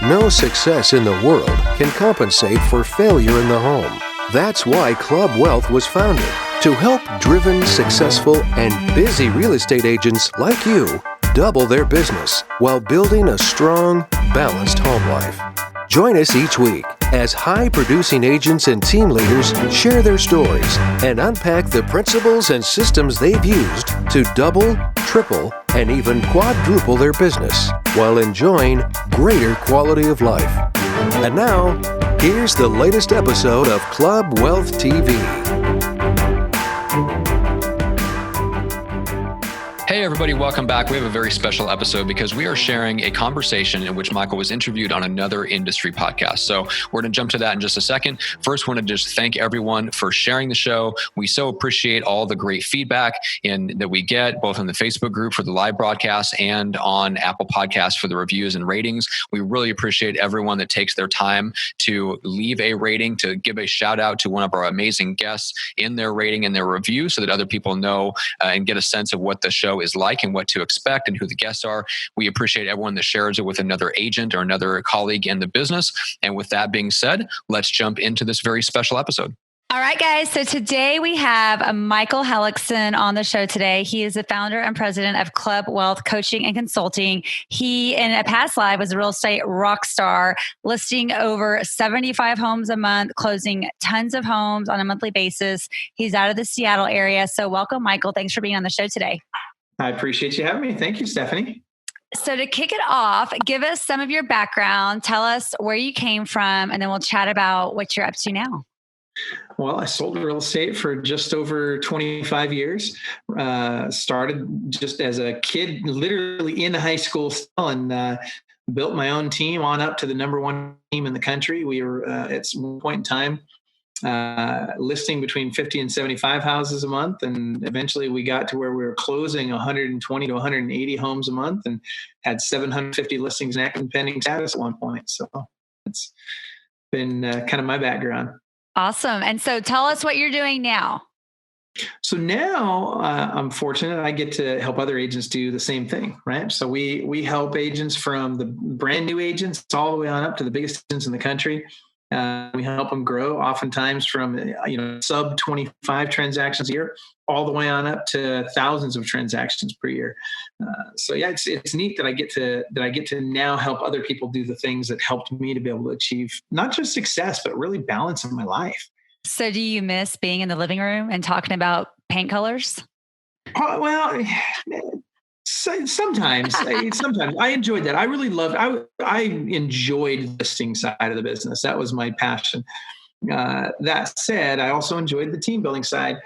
No success in the world can compensate for failure in the home. That's why Club Wealth was founded, to help driven, successful, and busy real estate agents like you double their business while building a strong, balanced home life. Join us each week as high-producing agents and team leaders share their stories and unpack the principles and systems they've used to double, triple, and even quadruple their business while enjoying greater quality of life. And now, here's the latest episode of Club Wealth TV. Hey everybody, welcome back. We have a very special episode because we are sharing a conversation in which Michael was interviewed on another industry podcast. So we're going to jump to that in just a second. First, want to just thank everyone for sharing the show. We so appreciate all the great feedback that we get, both in the Facebook group for the live broadcast and on Apple Podcasts for the reviews and ratings. We really appreciate everyone that takes their time to leave a rating, to give a shout out to one of our amazing guests in their rating and their review so that other people know and get a sense of what the show is like and what to expect and who the guests are. We appreciate everyone that shares it with another agent or another colleague in the business. And with that being said, let's jump into this very special episode. All right, guys. So today we have Michael Hellickson on the show today. He is the founder and president of Club Wealth Coaching and Consulting. He, in a past life, was a real estate rock star, listing over 75 homes a month, closing tons of homes on a monthly basis. He's out of the Seattle area. So welcome, Michael. Thanks for being on the show today. I appreciate you having me. Thank you, Stephanie. So to kick it off, give us some of your background. Tell us where you came from, and then we'll chat about what you're up to now. Well, I sold real estate for just over 25 years. Started just as a kid, literally in high school still, and built my own team on up to the number one team in the country. We were at one point in time listing between 50 and 75 houses a month. And eventually we got to where we were closing 120 to 180 homes a month and had 750 listings in active and pending status at one point. So it's been kind of my background. Awesome. And so tell us what you're doing now. So now I'm fortunate I get to help other agents do the same thing, right? So we help agents from the brand new agents all the way on up to the biggest agents in the country. We help them grow, oftentimes from sub 25 transactions a year, all the way on up to thousands of transactions per year. So yeah, it's neat that I get to now help other people do the things that helped me to be able to achieve not just success, but really balance in my life. So do you miss being in the living room and talking about paint colors? Well, sometimes I enjoyed that. I really loved, I enjoyed the listing side of the business. That was my passion. That said, I also enjoyed the team building side,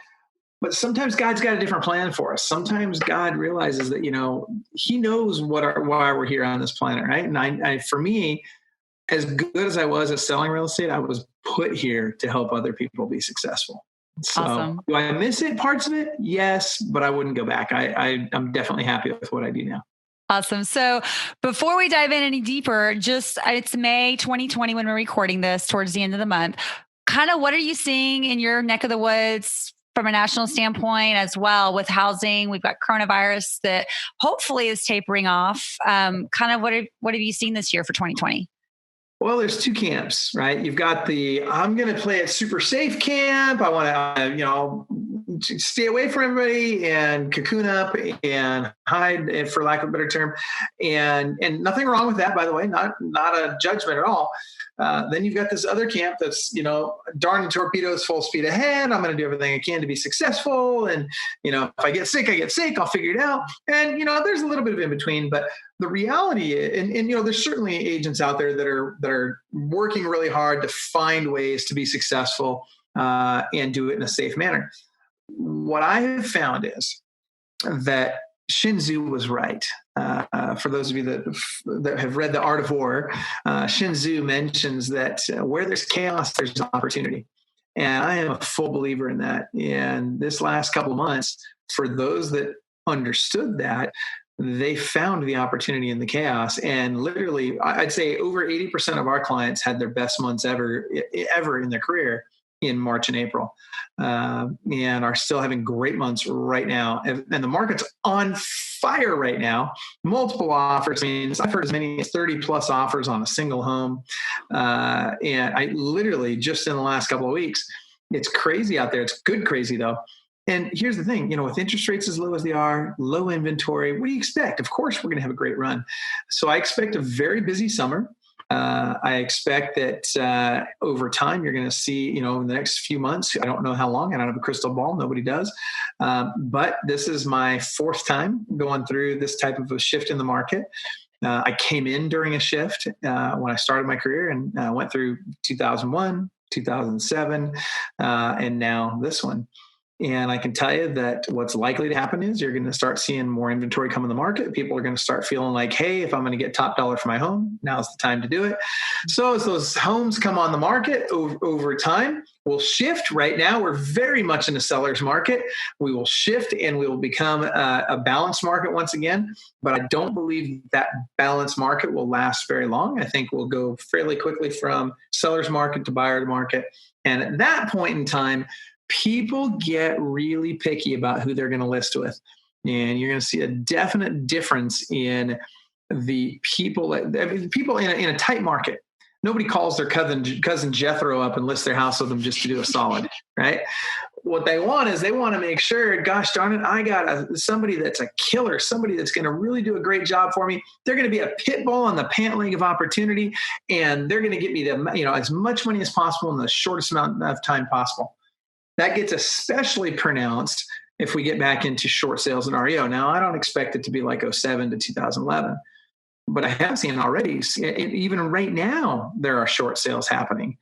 but sometimes God's got a different plan for us. Sometimes God realizes that, he knows why we're here on this planet. Right. And I for me, as good as I was at selling real estate, I was put here to help other people be successful. So awesome. Do I miss it? Parts of it? Yes, but I wouldn't go back. I'm definitely happy with what I do now. Awesome. So before we dive in any deeper, it's May 2020 when we're recording this towards the end of the month. Kind of what are you seeing in your neck of the woods from a national standpoint as well with housing? We've got coronavirus that hopefully is tapering off. Kind of what have you seen this year for 2020? Well, there's two camps, right? You've got I'm going to play it super safe camp. I want to, stay away from everybody and cocoon up and hide, for lack of a better term. And nothing wrong with that, by the way, not a judgment at all. Then you've got this other camp that's, darning torpedoes full speed ahead. I'm going to do everything I can to be successful. And, if I get sick, I'll figure it out. And, there's a little bit of in between, but the reality is, and there's certainly agents out there that are working really hard to find ways to be successful and do it in a safe manner. What I have found is that Sun Tzu was right. For those of you that have read The Art of War, Sun Tzu mentions that where there's chaos, there's opportunity. And I am a full believer in that. And this last couple of months, for those that understood that, they found the opportunity in the chaos. And literally, I'd say over 80% of our clients had their best months ever in their career in March and April, and are still having great months right now. And the market's on fire right now. Multiple offers. I mean, I've heard as many as 30 plus offers on a single home. And I literally just in the last couple of weeks, it's crazy out there. It's good crazy though. And here's the thing, with interest rates as low as they are, low inventory, what do you expect? Of course, we're going to have a great run. So I expect a very busy summer. I expect that over time, you're going to see, in the next few months, I don't know how long, I don't have a crystal ball, nobody does. But this is my fourth time going through this type of a shift in the market. I came in during a shift when I started my career and went through 2001, 2007, and now this one. And I can tell you that what's likely to happen is you're going to start seeing more inventory come in the market. People are going to start feeling like, hey, if I'm going to get top dollar for my home, now's the time to do it. So as those homes come on the market over time, we'll shift. Right now, we're very much in a seller's market. We will shift and we will become a balanced market once again. But I don't believe that balanced market will last very long. I think we'll go fairly quickly from seller's market to buyer market. And at that point in time, people get really picky about who they're going to list with. And you're going to see a definite difference in the people in a tight market. Nobody calls their cousin Jethro up and lists their house with them just to do a solid, right? What they want is they want to make sure, gosh darn it, I got somebody that's a killer, somebody that's going to really do a great job for me. They're going to be a pit bull on the pant leg of opportunity, and they're going to get me as much money as possible in the shortest amount of time possible. That gets especially pronounced if we get back into short sales and REO. Now, I don't expect it to be like 2007 to 2011, but I have seen already, even right now, there are short sales happening.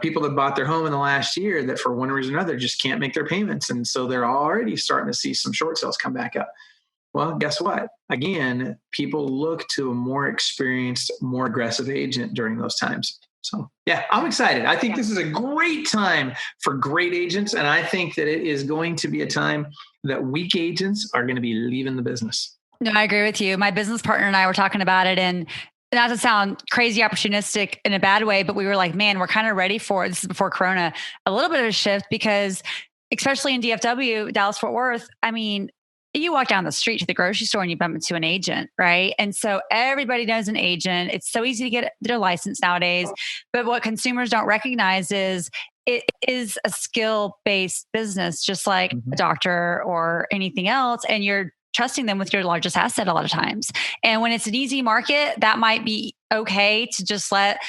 People that bought their home in the last year that for one reason or another just can't make their payments. And so they're already starting to see some short sales come back up. Well, guess what? Again, people look to a more experienced, more aggressive agent during those times. So, yeah, I'm excited. I think this is a great time for great agents. And I think that it is going to be a time that weak agents are going to be leaving the business. No, I agree with you. My business partner and I were talking about it, and not to sound crazy opportunistic in a bad way, but we were like, man, we're kind of ready for, this is before Corona, a little bit of a shift, because especially in DFW, Dallas, Fort Worth, I mean, you walk down the street to the grocery store and you bump into an agent, right? And so everybody knows an agent. It's so easy to get their license nowadays. But what consumers don't recognize is it is a skill-based business, just like a doctor or anything else. And you're trusting them with your largest asset a lot of times. And when it's an easy market, that might be okay to just let,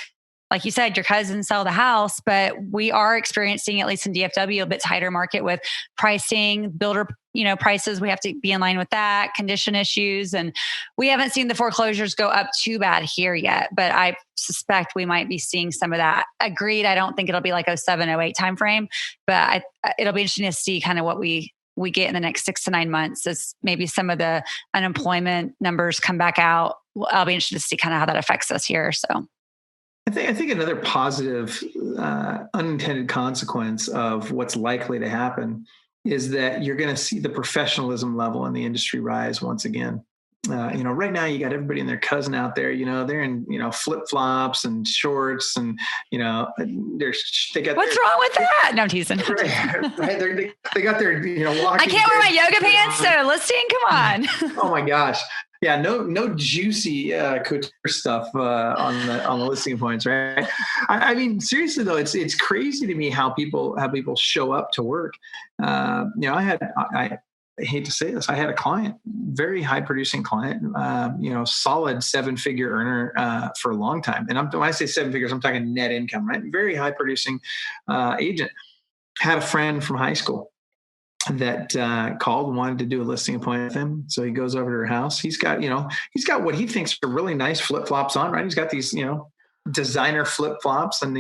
like you said, your cousin sell the house. But we are experiencing, at least in DFW, a bit tighter market with pricing, builder prices. We have to be in line with that, condition issues. And we haven't seen the foreclosures go up too bad here yet, but I suspect we might be seeing some of that. Agreed. I don't think it'll be like 07, 08 timeframe, but it'll be interesting to see kind of what we get in the next 6 to 9 months as maybe some of the unemployment numbers come back out. I'll be interested to see kind of how that affects us here. So I think another positive unintended consequence of what's likely to happen is that you're going to see the professionalism level in the industry rise once again. Right now you got everybody and their cousin out there, they're in, flip-flops and shorts and, they got what's wrong with that? No, I'm teasing. Right. They got their, I can't wear my yoga pants. So listing, come on. Oh my gosh. Yeah, no juicy couture stuff on the listing points, right? I mean, seriously though, it's crazy to me how people show up to work. I hate to say this, I had a client, very high producing client, solid 7-figure earner for a long time. And when I say 7 figures, I'm talking net income, right? Very high producing agent. Had a friend from high school that called and wanted to do a listing appointment with him. So he goes over to her house. He's got what he thinks are really nice flip-flops on, right? He's got these, designer flip-flops, and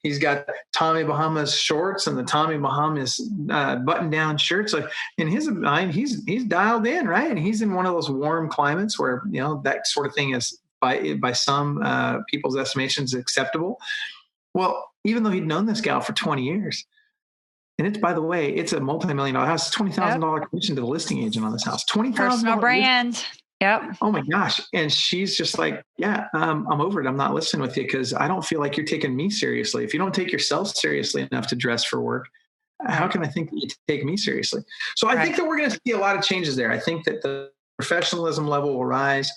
he's got Tommy Bahama's shorts and the Tommy Bahama's button-down shirts. So in his mind, he's dialed in, right? And he's in one of those warm climates where, that sort of thing is by some people's estimations acceptable. Well, even though he'd known this gal for 20 years, and it's, by the way, it's a multi-million-dollar house, $20,000 commission to the listing agent on this house. $20,000 personal brand. Yep. Oh my gosh. And she's just like, yeah, I'm over it. I'm not listening with you because I don't feel like you're taking me seriously. If you don't take yourself seriously enough to dress for work, how can I think that you take me seriously? So I think that we're going to see a lot of changes there. I think that the professionalism level will rise,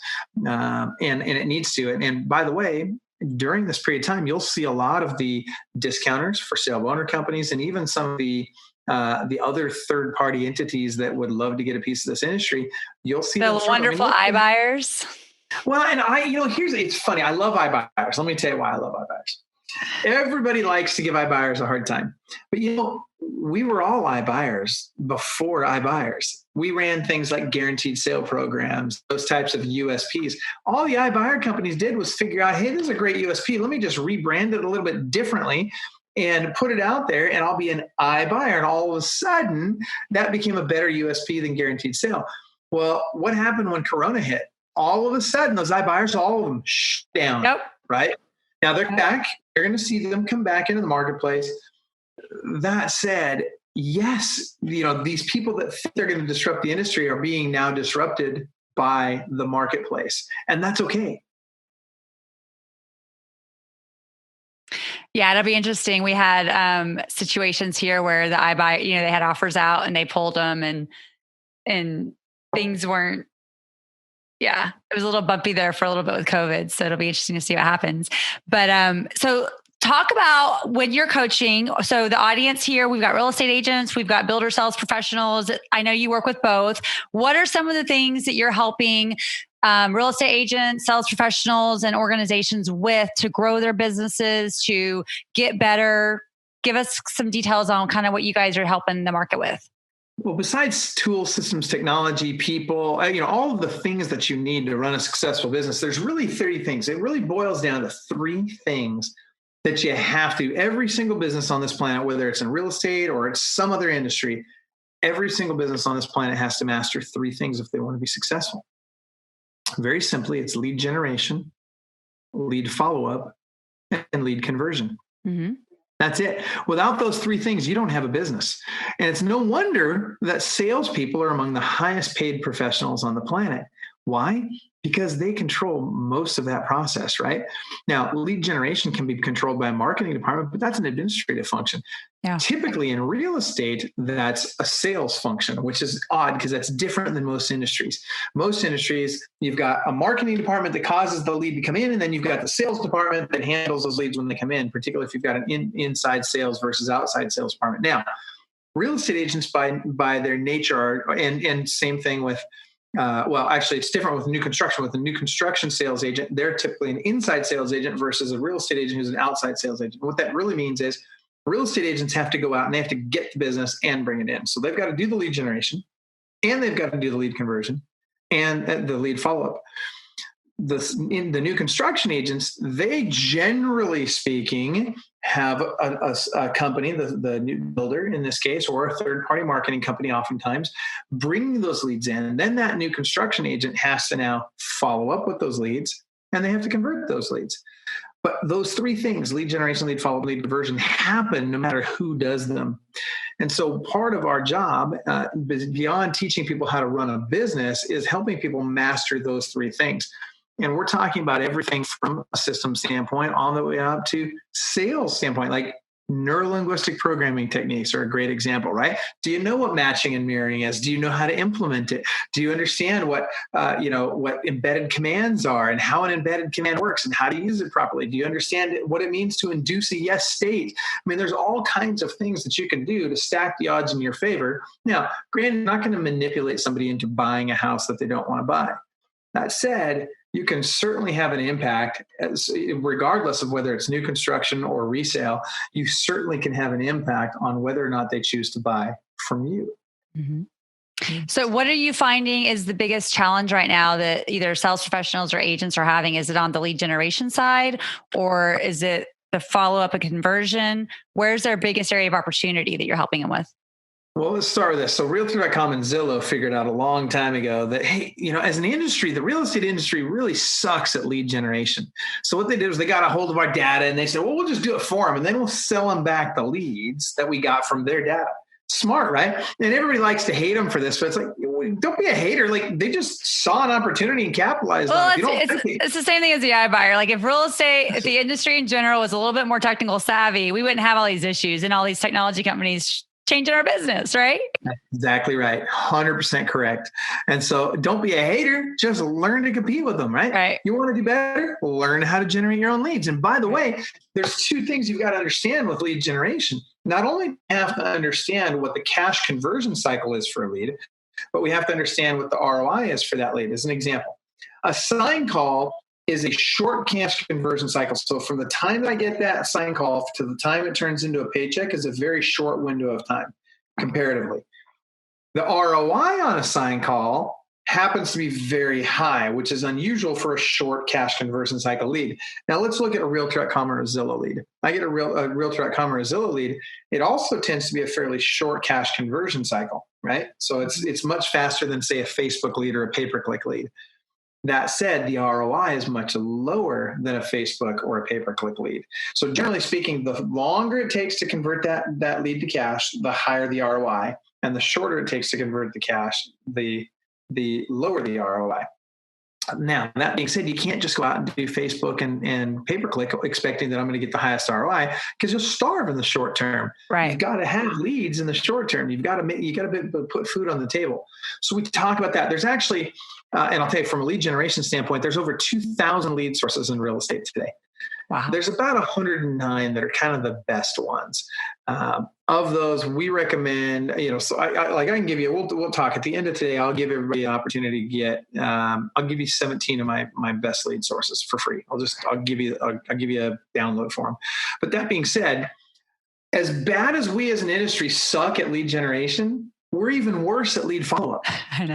and it needs to. And by the way, during this period of time, you'll see a lot of the discounters, for sale owner companies, and even some of the other third-party entities that would love to get a piece of this industry. You'll see the wonderful iBuyers. Well, and it's funny. I love iBuyers. Let me tell you why I love iBuyers. Everybody likes to give iBuyers a hard time, but we were all iBuyers before iBuyers. We ran things like guaranteed sale programs, those types of USPs. All the iBuyer companies did was figure out, hey, this is a great USP. Let me just rebrand it a little bit differently and put it out there, and I'll be an iBuyer. And all of a sudden, that became a better USP than guaranteed sale. Well, what happened when Corona hit? All of a sudden, those iBuyers, all of them shut down, right? Now they're back. You're going to see them come back into the marketplace. That said, yes, these people that think they're going to disrupt the industry are being now disrupted by the marketplace, and that's okay. Yeah, it'll be interesting. We had situations here where the iBuy, they had offers out and they pulled them, and things weren't. Yeah, it was a little bumpy there for a little bit with COVID. So it'll be interesting to see what happens. But so talk about when you're coaching. So the audience here, we've got real estate agents, we've got builder sales professionals. I know you work with both. What are some of the things that you're helping real estate agents, sales professionals, and organizations with to grow their businesses, to get better? Give us some details on kind of what you guys are helping the market with. Well, besides tools, systems, technology, people, all of the things that you need to run a successful business, there's really 30 things. It really boils down to 3 things that you have to. Every single business on this planet, whether it's in real estate or it's some other industry, every single business on this planet has to master 3 things if they want to be successful. Very simply, it's lead generation, lead follow-up, and lead conversion. Mm-hmm. That's it. Without those 3 things, you don't have a business. And it's no wonder that salespeople are among the highest paid professionals on the planet. Why? Because they control most of that process, right? Now, lead generation can be controlled by a marketing department, but that's an administrative function. Yeah. Typically in real estate, that's a sales function, which is odd because that's different than most industries. Most industries, you've got a marketing department that causes the lead to come in, and then you've got the sales department that handles those leads when they come in, particularly if you've got an inside sales versus outside sales department. Now, real estate agents by their nature are, and same thing with actually, it's different with new construction. With a new construction sales agent, they're typically an inside sales agent versus a real estate agent who's an outside sales agent. What that really means is real estate agents have to go out and they have to get the business and bring it in. So they've got to do the lead generation, and they've got to do the lead conversion and the lead follow-up. In the new construction agents, they generally speaking have a company, the new builder in this case, or a third-party marketing company oftentimes, bringing those leads in. And then that new construction agent has to now follow up with those leads, and they have to convert those leads. But those 3 things, lead generation, lead follow-up, lead conversion, happen no matter who does them. And so part of our job, beyond teaching people how to run a business, is helping people master those 3 things. And we're talking about everything from a system standpoint all the way up to sales standpoint, like neurolinguistic programming techniques are a great example, right? Do you know what matching and mirroring is? Do you know how to implement it? Do you understand what embedded commands are and how an embedded command works and how to use it properly? Do you understand what it means to induce a yes state? I mean, there's all kinds of things that you can do to stack the odds in your favor. Now, granted, you're not going to manipulate somebody into buying a house that they don't want to buy. That said, you can certainly have an impact, regardless of whether it's new construction or resale. You certainly can have an impact on whether or not they choose to buy from you. Mm-hmm. So what are you finding is the biggest challenge right now that either sales professionals or agents are having? Is it on the lead generation side, or is it the follow-up and conversion? Where's their biggest area of opportunity that you're helping them with? Well, let's start with this. So Realtor.com and Zillow figured out a long time ago that, hey, as an industry, the real estate industry really sucks at lead generation. So what they did was they got a hold of our data and they said, well, we'll just do it for them. And then we'll sell them back the leads that we got from their data. Smart, right? And everybody likes to hate them for this, but it's like, don't be a hater. Like they just saw an opportunity and capitalized on it. It's the same thing as the iBuyer. Like if real estate, if the industry in general was a little bit more technical savvy, we wouldn't have all these issues and all these technology companies changing our business, right? That's exactly right. 100% correct. And so don't be a hater. Just learn to compete with them, right? Right. You want to do better? Learn how to generate your own leads. And by the way, there's two things you've got to understand with lead generation. Not only do you have to understand what the cash conversion cycle is for a lead, but we have to understand what the ROI is for that lead. As an example, a sign call is a short cash conversion cycle. So from the time that I get that sign call to the time it turns into a paycheck is a very short window of time comparatively. The ROI on a sign call happens to be very high, which is unusual for a short cash conversion cycle lead. Now let's look at a Realtor.com or a Zillow lead. I get a Realtor.com or a Zillow lead. It also tends to be a fairly short cash conversion cycle, right? So it's much faster than say a Facebook lead or a pay-per-click lead. That said, the ROI is much lower than a Facebook or a pay-per-click lead. So generally speaking, the longer it takes to convert that lead to cash, the higher the ROI. And the shorter it takes to convert the cash, the lower the ROI. Now, that being said, you can't just go out and do Facebook and pay-per-click expecting that I'm going to get the highest ROI because you'll starve in the short term. Right. You've got to have leads in the short term. You got to put food on the table. So we talk about that. There's actually, and I'll tell you from a lead generation standpoint, there's over 2,000 lead sources in real estate today. Wow. There's about 109 that are kind of the best ones. Of those, we recommend, so I can give you, we'll talk at the end of today. I'll give everybody an opportunity to get, I'll give you 17 of my best lead sources for free. I'll give you a download for them. But that being said, as bad as we as an industry suck at lead generation, we're even worse at lead follow-up.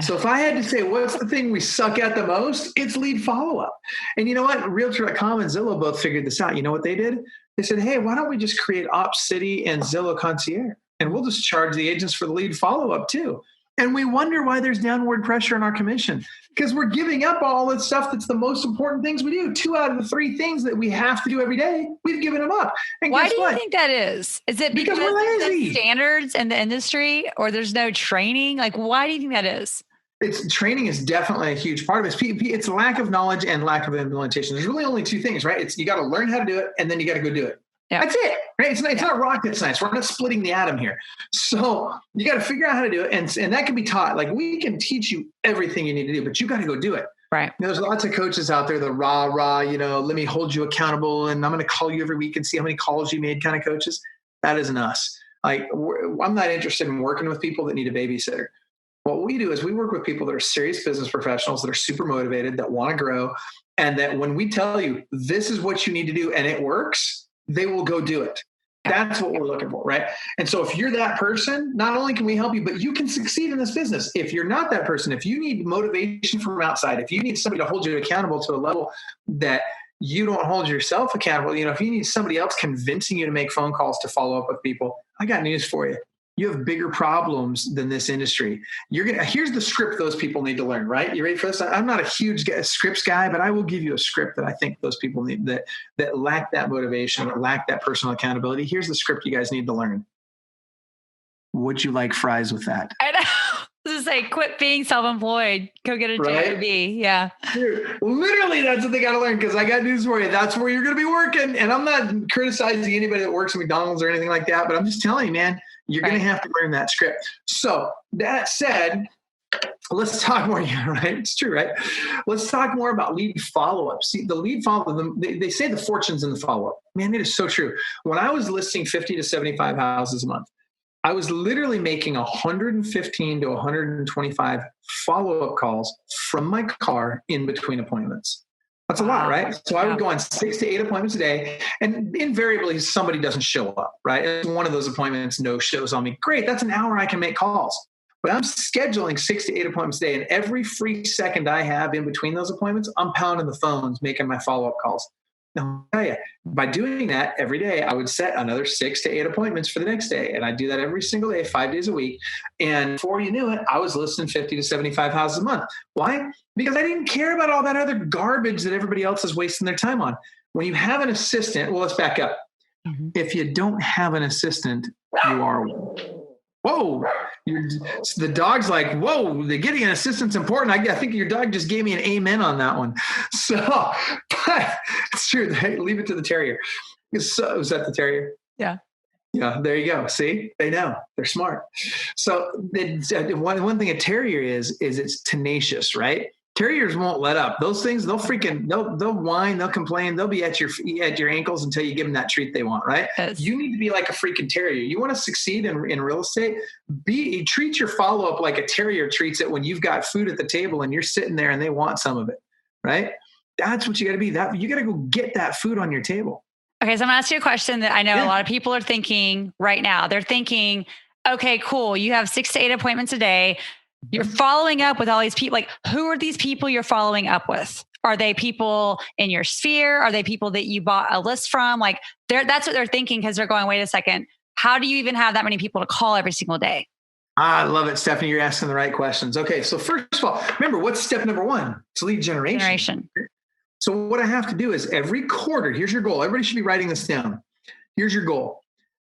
So if I had to say, what's the thing we suck at the most? It's lead follow-up. And you know what? Realtor.com and Zillow both figured this out. You know what they did? They said, hey, why don't we just create OpsCity and Zillow Concierge? And we'll just charge the agents for the lead follow-up too. And we wonder why there's downward pressure on our commission because we're giving up all that stuff that's the most important things we do. 2 out of the 3 things that we have to do every day, we've given them up. And why do you think that is? Is it because we're lazy? There's standards in the industry or there's no training? Like, why do you think that is? Training is definitely a huge part of it. It's lack of knowledge and lack of implementation. There's really only 2 things, right? You got to learn how to do it and then you got to go do it. Yeah. That's it, right? It's not rocket science. We're not splitting the atom here. So you got to figure out how to do it. And that can be taught. Like we can teach you everything you need to do, but you got to go do it. Right. There's lots of coaches out there, the rah, let me hold you accountable. And I'm going to call you every week and see how many calls you made kind of coaches. That isn't us. Like I'm not interested in working with people that need a babysitter. What we do is we work with people that are serious business professionals that are super motivated, that want to grow. And that when we tell you, this is what you need to do and it works, they will go do it. That's what we're looking for, right? And so if you're that person, not only can we help you, but you can succeed in this business. If you're not that person, if you need motivation from outside, if you need somebody to hold you accountable to a level that you don't hold yourself accountable, if you need somebody else convincing you to make phone calls to follow up with people, I got news for you. You have bigger problems than this industry. Here's the script those people need to learn, right? You ready for this? I'm not a huge scripts guy, but I will give you a script that I think those people need that lack that motivation, that lack that personal accountability. Here's the script you guys need to learn. Would you like fries with that? I know. This is like quit being self-employed. Go get a job. Yeah. Dude, literally, that's what they got to learn because I got news for you. That's where you're going to be working. And I'm not criticizing anybody that works at McDonald's or anything like that, but I'm just telling you, man, you're going to have to learn that script. So that said, let's talk more, right? It's true, right? Let's talk more about lead follow-up. See, the lead follow-up, they say the fortune's in the follow-up. Man, it is so true. When I was listing 50 to 75 houses a month, I was literally making 115 to 125 follow-up calls from my car in between appointments. That's a lot, right? So I would go on 6 to 8 appointments a day, and invariably somebody doesn't show up, right? If one of those appointments no shows on me. Great, that's an hour I can make calls. But I'm scheduling 6 to 8 appointments a day, and every free second I have in between those appointments, I'm pounding the phones, making my follow-up calls. Now, I'll tell you, by doing that every day, I would set another 6 to 8 appointments for the next day. And I do that every single day, 5 days a week. And before you knew it, I was listing 50 to 75 houses a month. Why? Because I didn't care about all that other garbage that everybody else is wasting their time on. When you have an assistant, well, let's back up. Mm-hmm. If you don't have an assistant, you are one. whoa, the dog's like, whoa, the getting an assistant's important. I think your dog just gave me an amen on that one. So, but it's true. Leave it to the terrier. So, was that the terrier? Yeah. Yeah, there you go. See, they know, they're smart. So one thing a terrier is it's tenacious, right? Terriers won't let up. Those things, they'll whine, they'll complain, they'll be at your ankles until you give them that treat they want, right? Yes. You need to be like a freaking terrier. You want to succeed in real estate, treat your follow-up like a terrier treats it when you've got food at the table and you're sitting there and they want some of it, right? That's what you got to be. You got to go get that food on your table. Okay, so I'm going to ask you a question that I know a lot of people are thinking right now. They're thinking, okay, cool. You have 6 to 8 appointments a day. You're following up with all these people. Like, who are these people you're following up with? Are they people in your sphere? Are they people that you bought a list from? Like, that's what they're thinking because they're going, wait a second. How do you even have that many people to call every single day? I love it, Stephanie. You're asking the right questions. Okay, so first of all, remember, what's step number 1? It's lead generation. So what I have to do is every quarter, here's your goal. Everybody should be writing this down. Here's your goal.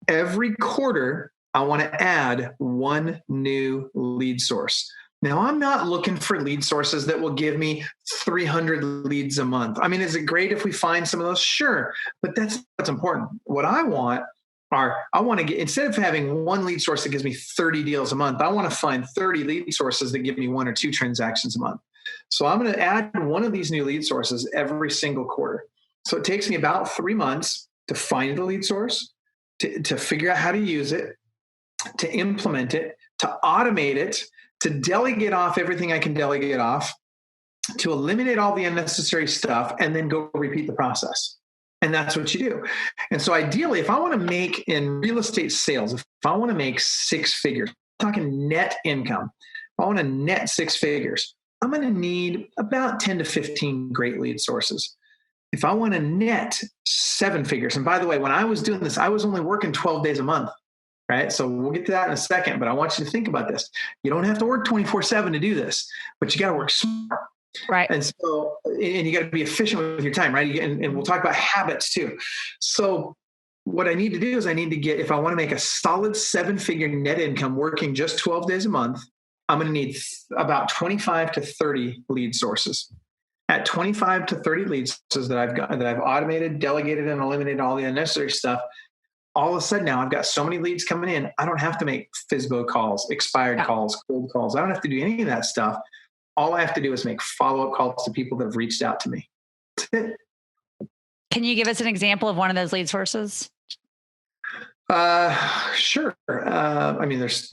Every quarter, I want to add 1 new lead source. Now, I'm not looking for lead sources that will give me 300 leads a month. I mean, is it great if we find some of those? Sure. But that's what's important. What I want to get, instead of having 1 lead source that gives me 30 deals a month, I want to find 30 lead sources that give me 1 or 2 transactions a month. So I'm going to add 1 of these new lead sources every single quarter. So it takes me about 3 months to find the lead source, to figure out how to use it, to implement it, to automate it, to delegate off everything I can delegate off, to eliminate all the unnecessary stuff, and then go repeat the process. And that's what you do. And so ideally, if I want to make in real estate sales, if I want to make 6 figures, I'm talking net income, if I want to net 6 figures, I'm going to need about 10 to 15 great lead sources. If I want to net 7 figures, and by the way, when I was doing this, I was only working 12 days a month, right? So we'll get to that in a second, but I want you to think about this. You don't have to work 24/7 to do this, but you got to work smart. Right. And so, and you got to be efficient with your time, right? And we'll talk about habits too. So what I need to do is if I want to make a solid 7-figure net income working just 12 days a month, I'm going to need about 25 to 30 lead sources. At 25 to 30 lead sources that I've automated, delegated, and eliminated all the unnecessary stuff, all of a sudden now I've got so many leads coming in, I don't have to make FSBO calls, expired calls, cold calls. I don't have to do any of that stuff. All I have to do is make follow-up calls to people that have reached out to me. That's it. Can you give us an example of one of those lead sources? Sure. I mean, there's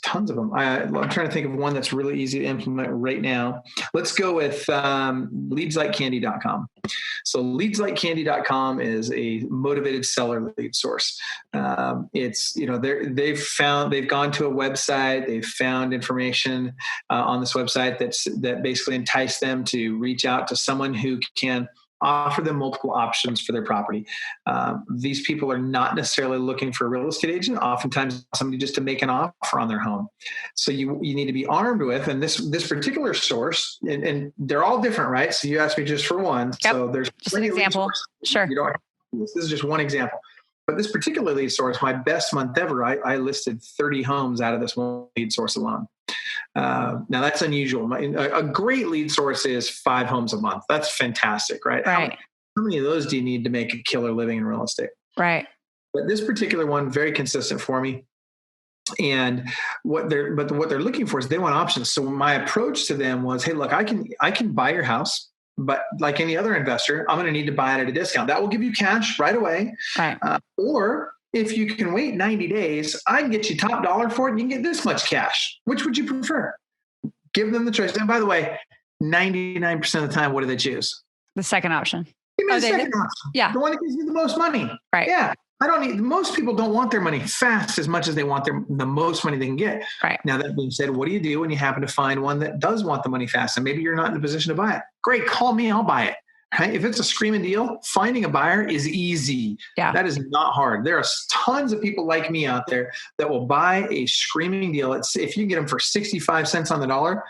tons of them. I'm trying to think of one that's really easy to implement right now. Let's go with leadslikecandy.com. So leadslikecandy.com is a motivated seller lead source. It's, they've gone to a website, they've found information on this website that basically enticed them to reach out to someone who can offer them multiple options for their property. These people are not necessarily looking for a real estate agent. Oftentimes somebody just to make an offer on their home. So you need to be armed with, and this particular source, and they're all different, right? So you asked me just for one. Yep. So there's just an example. Sure. This is just one example. But this particular lead source, my best month ever, I listed 30 homes out of this one lead source alone. Now that's unusual. A great lead source is 5 homes a month. That's fantastic, right? Right. How many of those do you need to make a killer living in real estate? Right. But this particular one, very consistent for me. And what they're looking for is they want options. So my approach to them was, hey, look, I can buy your house, but like any other investor, I'm going to need to buy it at a discount. That will give you cash right away. Right. Or if you can wait 90 days, I can get you top dollar for it and you can get this much cash. Which would you prefer? Give them the choice. And by the way, 99% of the time, what do they choose? The second option. Give me the second option. Yeah. The one that gives you the most money. Right. Yeah. Most people don't want their money fast as much as they want the most money they can get. Right. Now, that being said, what do you do when you happen to find one that does want the money fast and maybe you're not in a position to buy it? Great. Call me. I'll buy it. Right? If it's a screaming deal, finding a buyer is easy. Yeah. That is not hard. There are tons of people like me out there that will buy a screaming deal. If you can get them for 65 cents on the dollar,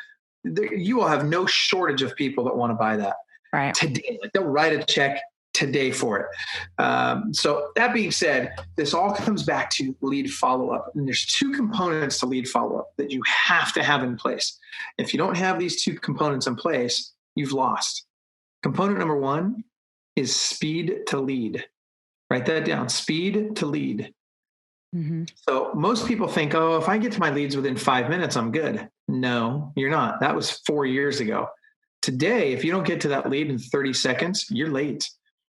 you will have no shortage of people that want to buy that. Right. Today, they'll write a check today for it. So that being said, this all comes back to lead follow-up. And there's two components to lead follow-up that you have to have in place. If you don't have these two components in place, you've lost. Component number one is speed to lead. Write that down, speed to lead. Mm-hmm. So most people think, oh, if I get to my leads within 5 minutes, I'm good. No, you're not. That was 4 years ago. Today, if you don't get to that lead in 30 seconds, you're late.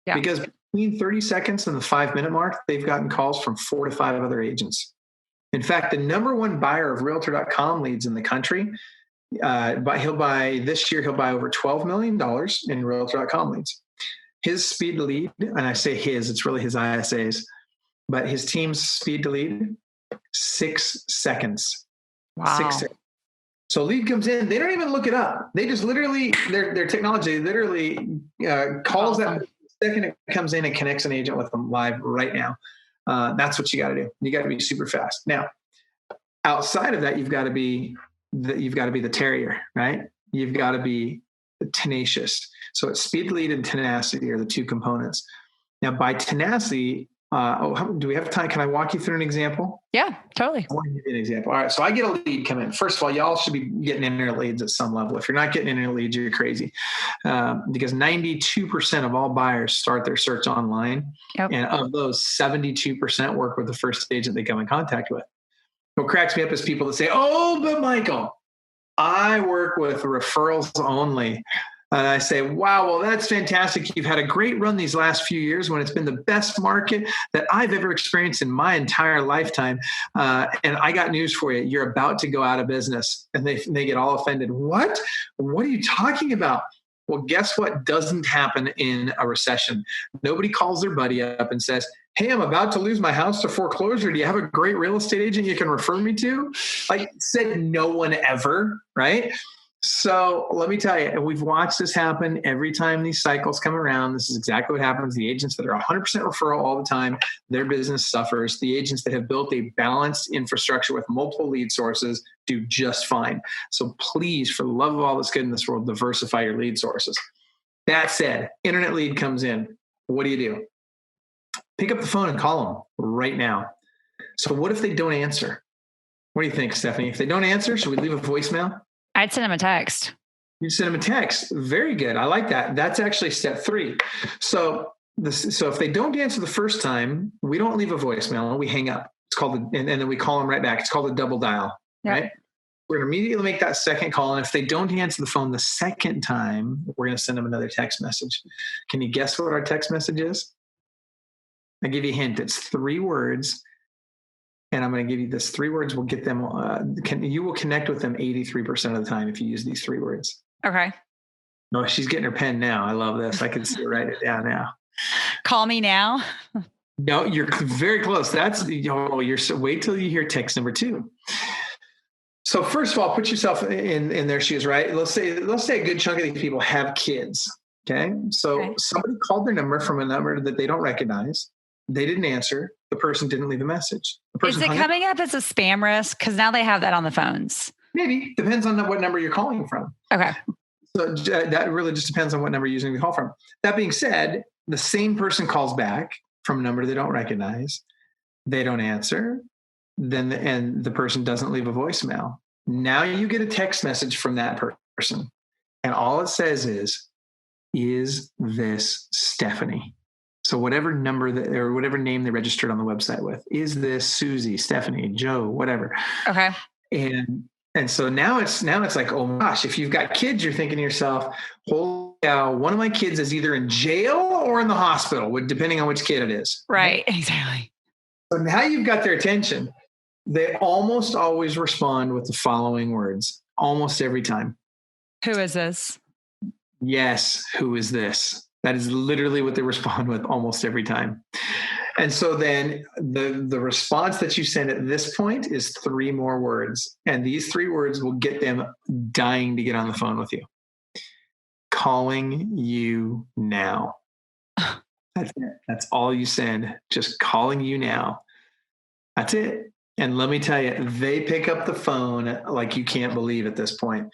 Yeah. Because between 30 seconds and the 5-minute mark, they've gotten calls from 4 to 5 other agents. In fact, the number one buyer of Realtor.com leads in the country, he'll buy over $12 million in Realtor.com leads. His speed to lead, and I say his, it's really his ISAs, but his team's speed to lead, 6 seconds. Wow. 6 seconds. So lead comes in, they don't even look it up. They just literally, their technology literally calls that second it comes in and connects an agent with them live right now. That's what you got to do. You got to be super fast. Now, outside of that, you've got to be the terrier, right? You've got to be tenacious. So it's speed to lead and tenacity are the two components. Now, by tenacity, do we have time? Can I walk you through an example? Yeah, totally. I want to give you an example. All right. So I get a lead come in. First of all, y'all should be getting internet leads at some level. If you're not getting internet leads, you're crazy. Because 92% of all buyers start their search online. Yep. And of those, 72% work with the first agent they come in contact with. What cracks me up is people that say, oh, but Michael, I work with referrals only. And I say, wow, well, that's fantastic. You've had a great run these last few years when it's been the best market that I've ever experienced in my entire lifetime. And I got news for you. You're about to go out of business. And they get all offended. What? What are you talking about? Well, guess what doesn't happen in a recession? Nobody calls their buddy up and says, hey, I'm about to lose my house to foreclosure. Do you have a great real estate agent you can refer me to? Like said no one ever, right? So let me tell you, we've watched this happen every time these cycles come around. This is exactly what happens. The agents that are 100% referral all the time, their business suffers. The agents that have built a balanced infrastructure with multiple lead sources do just fine. So please, for the love of all that's good in this world, diversify your lead sources. That said, internet lead comes in. What do? Pick up the phone and call them right now. So what if they don't answer? What do you think, Stephanie? If they don't answer, should we leave a voicemail? I'd send them a text. You'd send them a text. Very good. I like that. That's actually step 3. So if they don't answer the first time, we don't leave a voicemail. We hang up. It's called, and then we call them right back. It's called a double dial, yep. Right? We're going to immediately make that second call. And if they don't answer the phone the second time, we're going to send them another text message. Can you guess what our text message is? I'll give you a hint. It's 3 words. And I'm going to give you this 3 words. We'll get them. You will connect with them 83% of the time if you use these 3 words. Okay. No, she's getting her pen now. I love this. I can see her write it down now. Call me now. No, you're very close. Wait till you hear text number 2. So first of all, put yourself in their shoes, right? Let's say a good chunk of these people have kids. Okay. So Somebody called their number from a number that they don't recognize. They didn't answer. The person didn't leave a message. Is it coming up as a spam risk? Because now they have that on the phones. Maybe. Depends on what number you're calling from. Okay. So that really just depends on what number you're using to call from. That being said, the same person calls back from a number they don't recognize. They don't answer. And the person doesn't leave a voicemail. Now you get a text message from that person. And all it says is this Stephanie? So whatever number or whatever name they registered on the website with, is this Susie, Stephanie, Joe, whatever. Okay. And so now it's like, oh my gosh, if you've got kids, you're thinking to yourself, holy cow, one of my kids is either in jail or in the hospital, depending on which kid it is. Right, exactly. So now you've got their attention. They almost always respond with the following words, almost every time. Who is this? Yes, who is this? That is literally what they respond with almost every time. And so then the response that you send at this point is 3 more words. And these 3 words will get them dying to get on the phone with you. Calling you now. That's it. That's all you send. Just calling you now. That's it. And let me tell you, they pick up the phone like you can't believe at this point.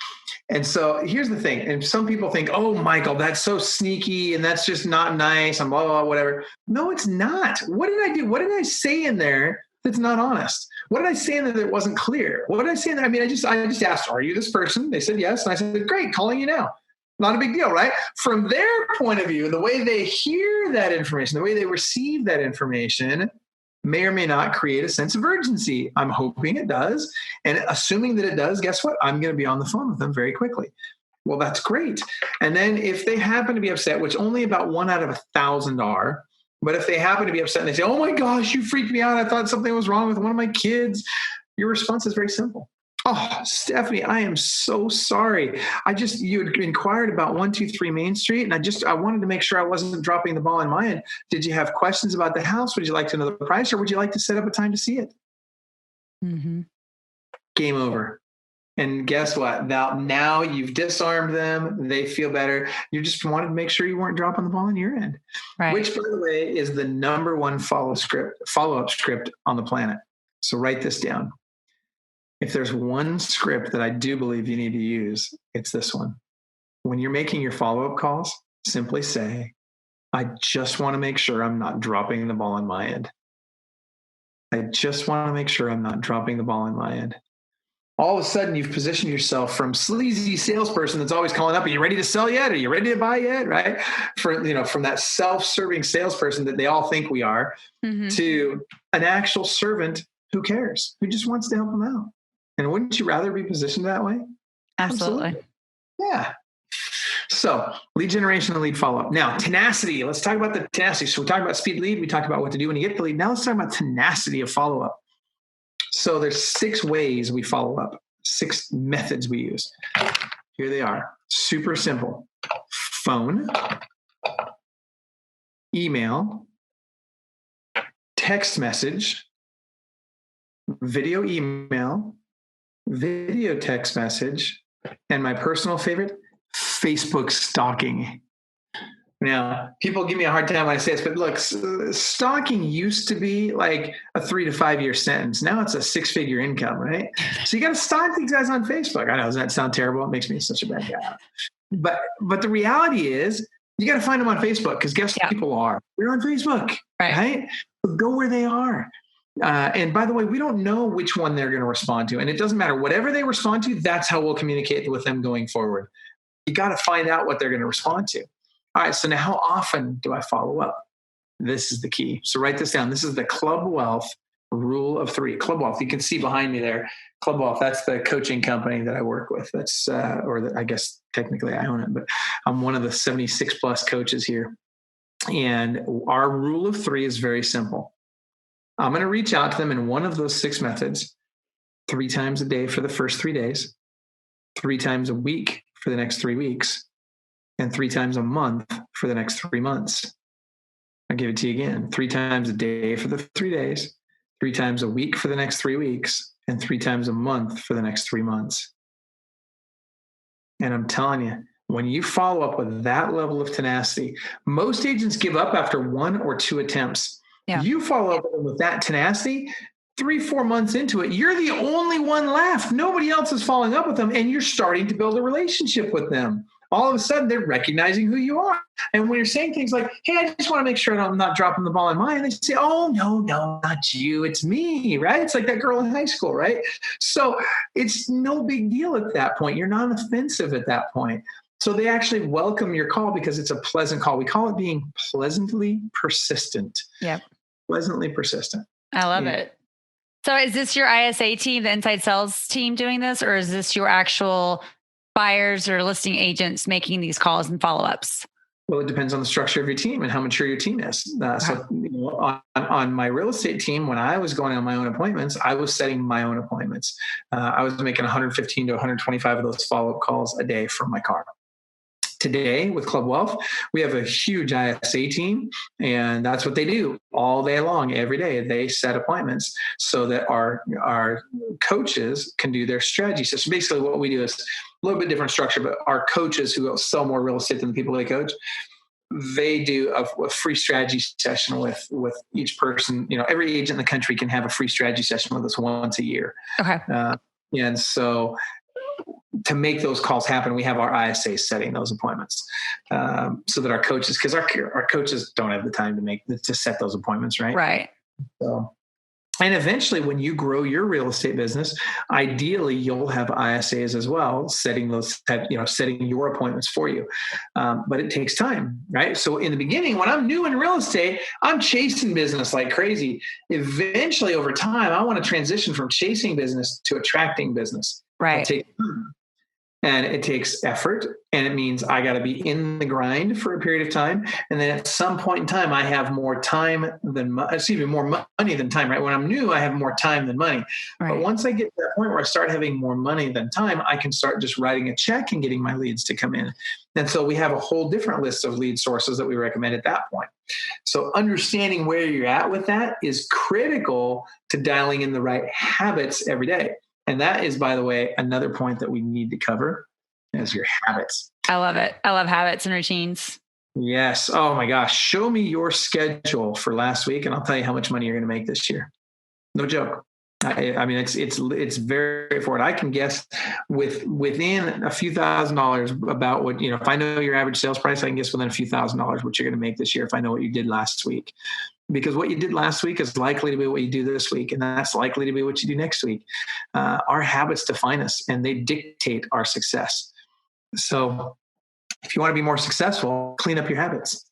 And so here's the thing. And some people think, oh, Michael, that's so sneaky and that's just not nice and blah, blah, blah, whatever. No, it's not. What did I do? What did I say in there that's not honest? What did I say in there that wasn't clear? What did I say in there? I mean, I just asked, are you this person? They said yes. And I said, great, calling you now. Not a big deal, right? From their point of view, the way they hear that information, the way they receive that information may or may not create a sense of urgency. I'm hoping it does. And assuming that it does, guess what? I'm going to be on the phone with them very quickly. Well, that's great. And then if they happen to be upset, which only about 1 out of 1,000 are, but if they happen to be upset and they say, oh my gosh, you freaked me out. I thought something was wrong with one of my kids. Your response is very simple. Oh, Stephanie, I am so sorry. You had inquired about 123 Main Street, and I wanted to make sure I wasn't dropping the ball on my end. Did you have questions about the house? Would you like to know the price, or would you like to set up a time to see it? Mm-hmm. Game over. And guess what? Now you've disarmed them. They feel better. You just wanted to make sure you weren't dropping the ball on your end, Right. Which, by the way, is the number one follow-up script on the planet. So write this down. If there's one script that I do believe you need to use, it's this one. When you're making your follow-up calls, simply say, I just want to make sure I'm not dropping the ball on my end. I just want to make sure I'm not dropping the ball on my end. All of a sudden, you've positioned yourself from sleazy salesperson that's always calling up, are you ready to sell yet? Are you ready to buy yet? Right? From that self-serving salesperson that they all think we are, Mm-hmm. to an actual servant who cares, who just wants to help them out. And wouldn't you rather be positioned that way? Absolutely. Yeah. So lead generation and lead follow-up. Now, tenacity. Let's talk about the tenacity. So we talked about speed lead. We talked about what to do when you get the lead. Now let's talk about tenacity of follow-up. So there's 6 ways we follow up, 6 methods we use. Here they are. Super simple. Phone, email, text message, video email, video text message, and my personal favorite, Facebook stalking. Now, people give me a hard time when I say this, but look, stalking used to be like a 3 to 5 year sentence. Now it's a 6-figure income, right? So you got to stalk these guys on Facebook. I know, does that sound terrible? It makes me such a bad guy. But the reality is, you got to find them on Facebook, because guess what people are? They're on Facebook, right? So go where they are. And by the way, we don't know which one they're going to respond to. And it doesn't matter. Whatever they respond to, that's how we'll communicate with them going forward. You got to find out what they're going to respond to. All right. So now how often do I follow up? This is the key. So write this down. This is the Club Wealth rule of 3. Club Wealth. You can see behind me there. Club Wealth. That's the coaching company that I work with. That's, I guess technically I own it, but I'm one of the 76 plus coaches here. And our rule of 3 is very simple. I'm going to reach out to them in one of those 6 methods 3 times a day for the first 3 days, 3 times a week for the next 3 weeks, and 3 times a month for the next 3 months. I'll give it to you again. 3 times a day for the 3 days, 3 times a week for the next 3 weeks, and 3 times a month for the next 3 months. And I'm telling you, when you follow up with that level of tenacity, most agents give up after 1 or 2 attempts. Yeah. You follow up with that tenacity, 3-4 months into it, you're the only one left. Nobody else is following up with them, and you're starting to build a relationship with them. All of a sudden, they're recognizing who you are. And when you're saying things like, hey, I just want to make sure I'm not dropping the ball on mine, they say, oh, no, not you. It's me, right? It's like that girl in high school, right? So it's no big deal at that point. You're not offensive at that point. So they actually welcome your call because it's a pleasant call. We call it being pleasantly persistent. Yep. Pleasantly persistent. I love it. So is this your ISA team, the inside sales team doing this, or is this your actual buyers or listing agents making these calls and follow-ups? Well, it depends on the structure of your team and how mature your team is. So on my real estate team, when I was going on my own appointments, I was setting my own appointments. I was making 115 to 125 of those follow-up calls a day from my car. Today with Club Wealth, we have a huge ISA team, and that's what they do all day long, every day. They set appointments so that our coaches can do their strategy. So basically what we do is a little bit different structure, but our coaches who sell more real estate than the people they coach, they do a free strategy session with each person. Every agent in the country can have a free strategy session with us once a year. Okay. And so to make those calls happen, we have our ISAs setting those appointments so that our coaches, because our coaches don't have the time to set those appointments, right? Right. So, and eventually, when you grow your real estate business, ideally you'll have ISAs as well, setting your appointments for you. But it takes time, right? So in the beginning, when I'm new in real estate, I'm chasing business like crazy. Eventually, over time, I want to transition from chasing business to attracting business. Right. It takes time. And it takes effort, and it means I got to be in the grind for a period of time. And then at some point in time, I have more more money than time, right? When I'm new, I have more time than money. Right. But once I get to that point where I start having more money than time, I can start just writing a check and getting my leads to come in. And so we have a whole different list of lead sources that we recommend at that point. So understanding where you're at with that is critical to dialing in the right habits every day. And that is, by the way, another point that we need to cover is your habits. I love it. I love habits and routines. Yes. Oh my gosh. Show me your schedule for last week and I'll tell you how much money you're going to make this year. No joke. I mean, it's very straightforward. I can guess within a few $1,000s about what, if I know your average sales price, I can guess within a few $1,000s what you're going to make this year if I know what you did last week. Because what you did last week is likely to be what you do this week, and that's likely to be what you do next week. Our habits define us, and they dictate our success. So if you want to be more successful, clean up your habits.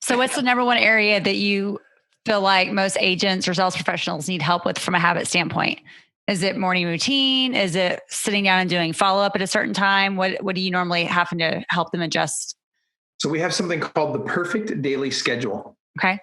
So what's the number one area that you feel like most agents or sales professionals need help with from a habit standpoint? Is it morning routine? Is it sitting down and doing follow-up at a certain time? What do you normally happen to help them adjust? So we have something called the perfect daily schedule. Okay.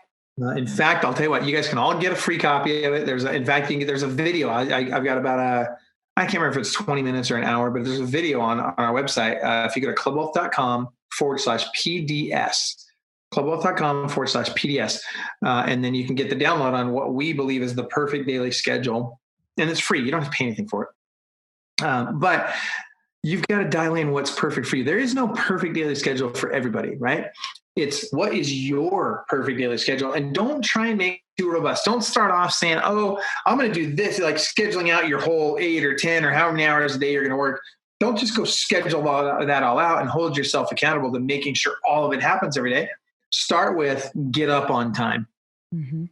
In fact, I'll tell you what, you guys can all get a free copy of it. There's a video. I've got about I can't remember if it's 20 minutes or an hour, but there's a video on our website. If you go to clubwealth.com/PDS, clubwealth.com/PDS, and then you can get the download on what we believe is the perfect daily schedule. And it's free. You don't have to pay anything for it. But you've got to dial in what's perfect for you. There is no perfect daily schedule for everybody, right? It's what is your perfect daily schedule, and don't try and make it too robust. Don't start off saying, "Oh, I'm going to do this," like scheduling out your whole 8 or 10 or however many hours a day you're going to work. Don't just go schedule that all out and hold yourself accountable to making sure all of it happens every day. Start with get up on time. Mm-hmm.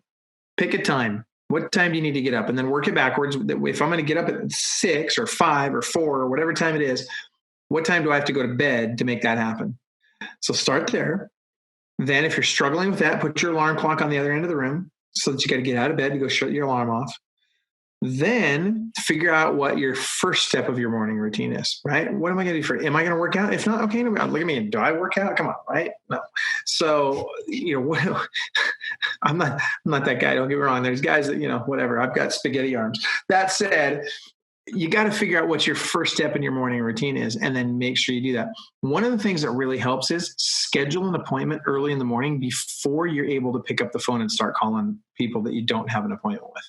Pick a time. What time do you need to get up? And then work it backwards. If I'm going to get up at 6 or 5 or 4 or whatever time it is, what time do I have to go to bed to make that happen? So start there. Then if you're struggling with that, put your alarm clock on the other end of the room so that you got to get out of bed to go shut your alarm off. Then figure out what your first step of your morning routine is, right? What am I going to do am I going to work out? If not, okay, look at me. Do I work out? Come on, right? No. So, I'm not that guy. Don't get me wrong. There's guys that, whatever. I've got spaghetti arms. That said, you got to figure out what your first step in your morning routine is and then make sure you do that. One of the things that really helps is schedule an appointment early in the morning before you're able to pick up the phone and start calling people that you don't have an appointment with.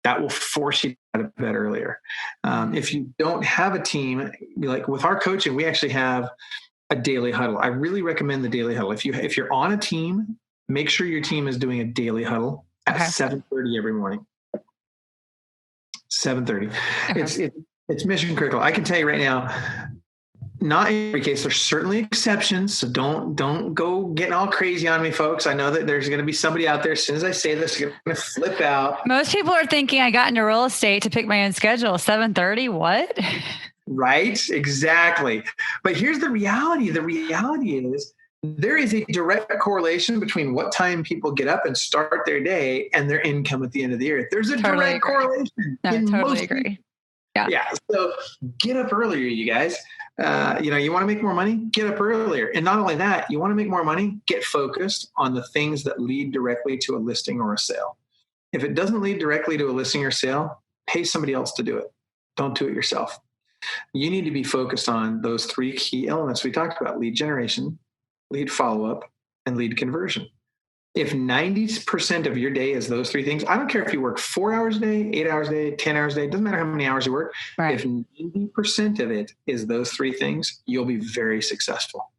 That will force you out of bed earlier. If you don't have a team, like with our coaching, we actually have a daily huddle. I really recommend the daily huddle. If you're on a team, make sure your team is doing a daily huddle at 7:30 every morning. 7:30. Okay. It's mission critical. I can tell you right now, not in every case. There's certainly exceptions. So don't go getting all crazy on me, folks. I know that there's going to be somebody out there. As soon as I say this, they're going to flip out. Most people are thinking I got into real estate to pick my own schedule. 7:30. What? Right. Exactly. But here's the reality. The reality is there is a direct correlation between what time people get up and start their day and their income at the end of the year. There's a direct correlation. No, totally agree. Yeah. So get up earlier, you guys. You want to make more money? Get up earlier. And not only that, you want to make more money? Get focused on the things that lead directly to a listing or a sale. If it doesn't lead directly to a listing or sale, pay somebody else to do it. Don't do it yourself. You need to be focused on those 3 key elements we talked about: lead generation, lead follow-up, and lead conversion. If 90% of your day is those 3 things, I don't care if you work 4 hours a day, 8 hours a day, 10 hours a day, it doesn't matter how many hours you work. Right. If 90% of it is those 3 things, you'll be very successful.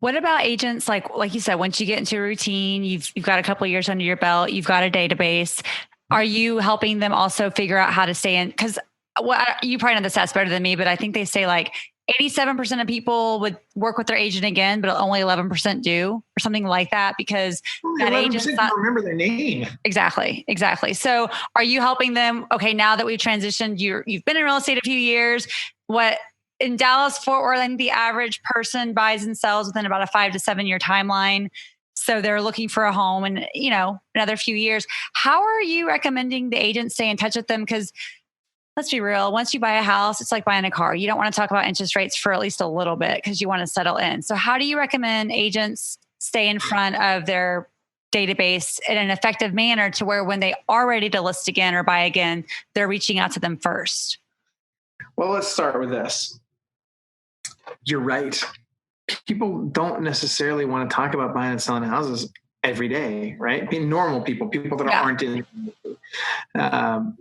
What about agents? Like you said, once you get into a routine, you've got a couple of years under your belt, you've got a database. Are you helping them also figure out how to stay in? Because you probably know the stats better than me, but I think they say like 87% of people would work with their agent again, but only 11% do, or something like that, because that agent's not remember their name. Exactly. So are you helping them? Okay, now that we've transitioned, you've been in real estate a few years. What in Dallas, Fort Worth, I think the average person buys and sells within about a 5 to 7 year timeline. So they're looking for a home in, another few years. How are you recommending the agent stay in touch with them? Because let's be real, once you buy a house, it's like buying a car. You don't want to talk about interest rates for at least a little bit because you want to settle in. So how do you recommend agents stay in front of their database in an effective manner to where when they are ready to list again or buy again, they're reaching out to them first? Well, let's start with this. You're right. People don't necessarily want to talk about buying and selling houses every day, right? Being normal people that aren't in the industry.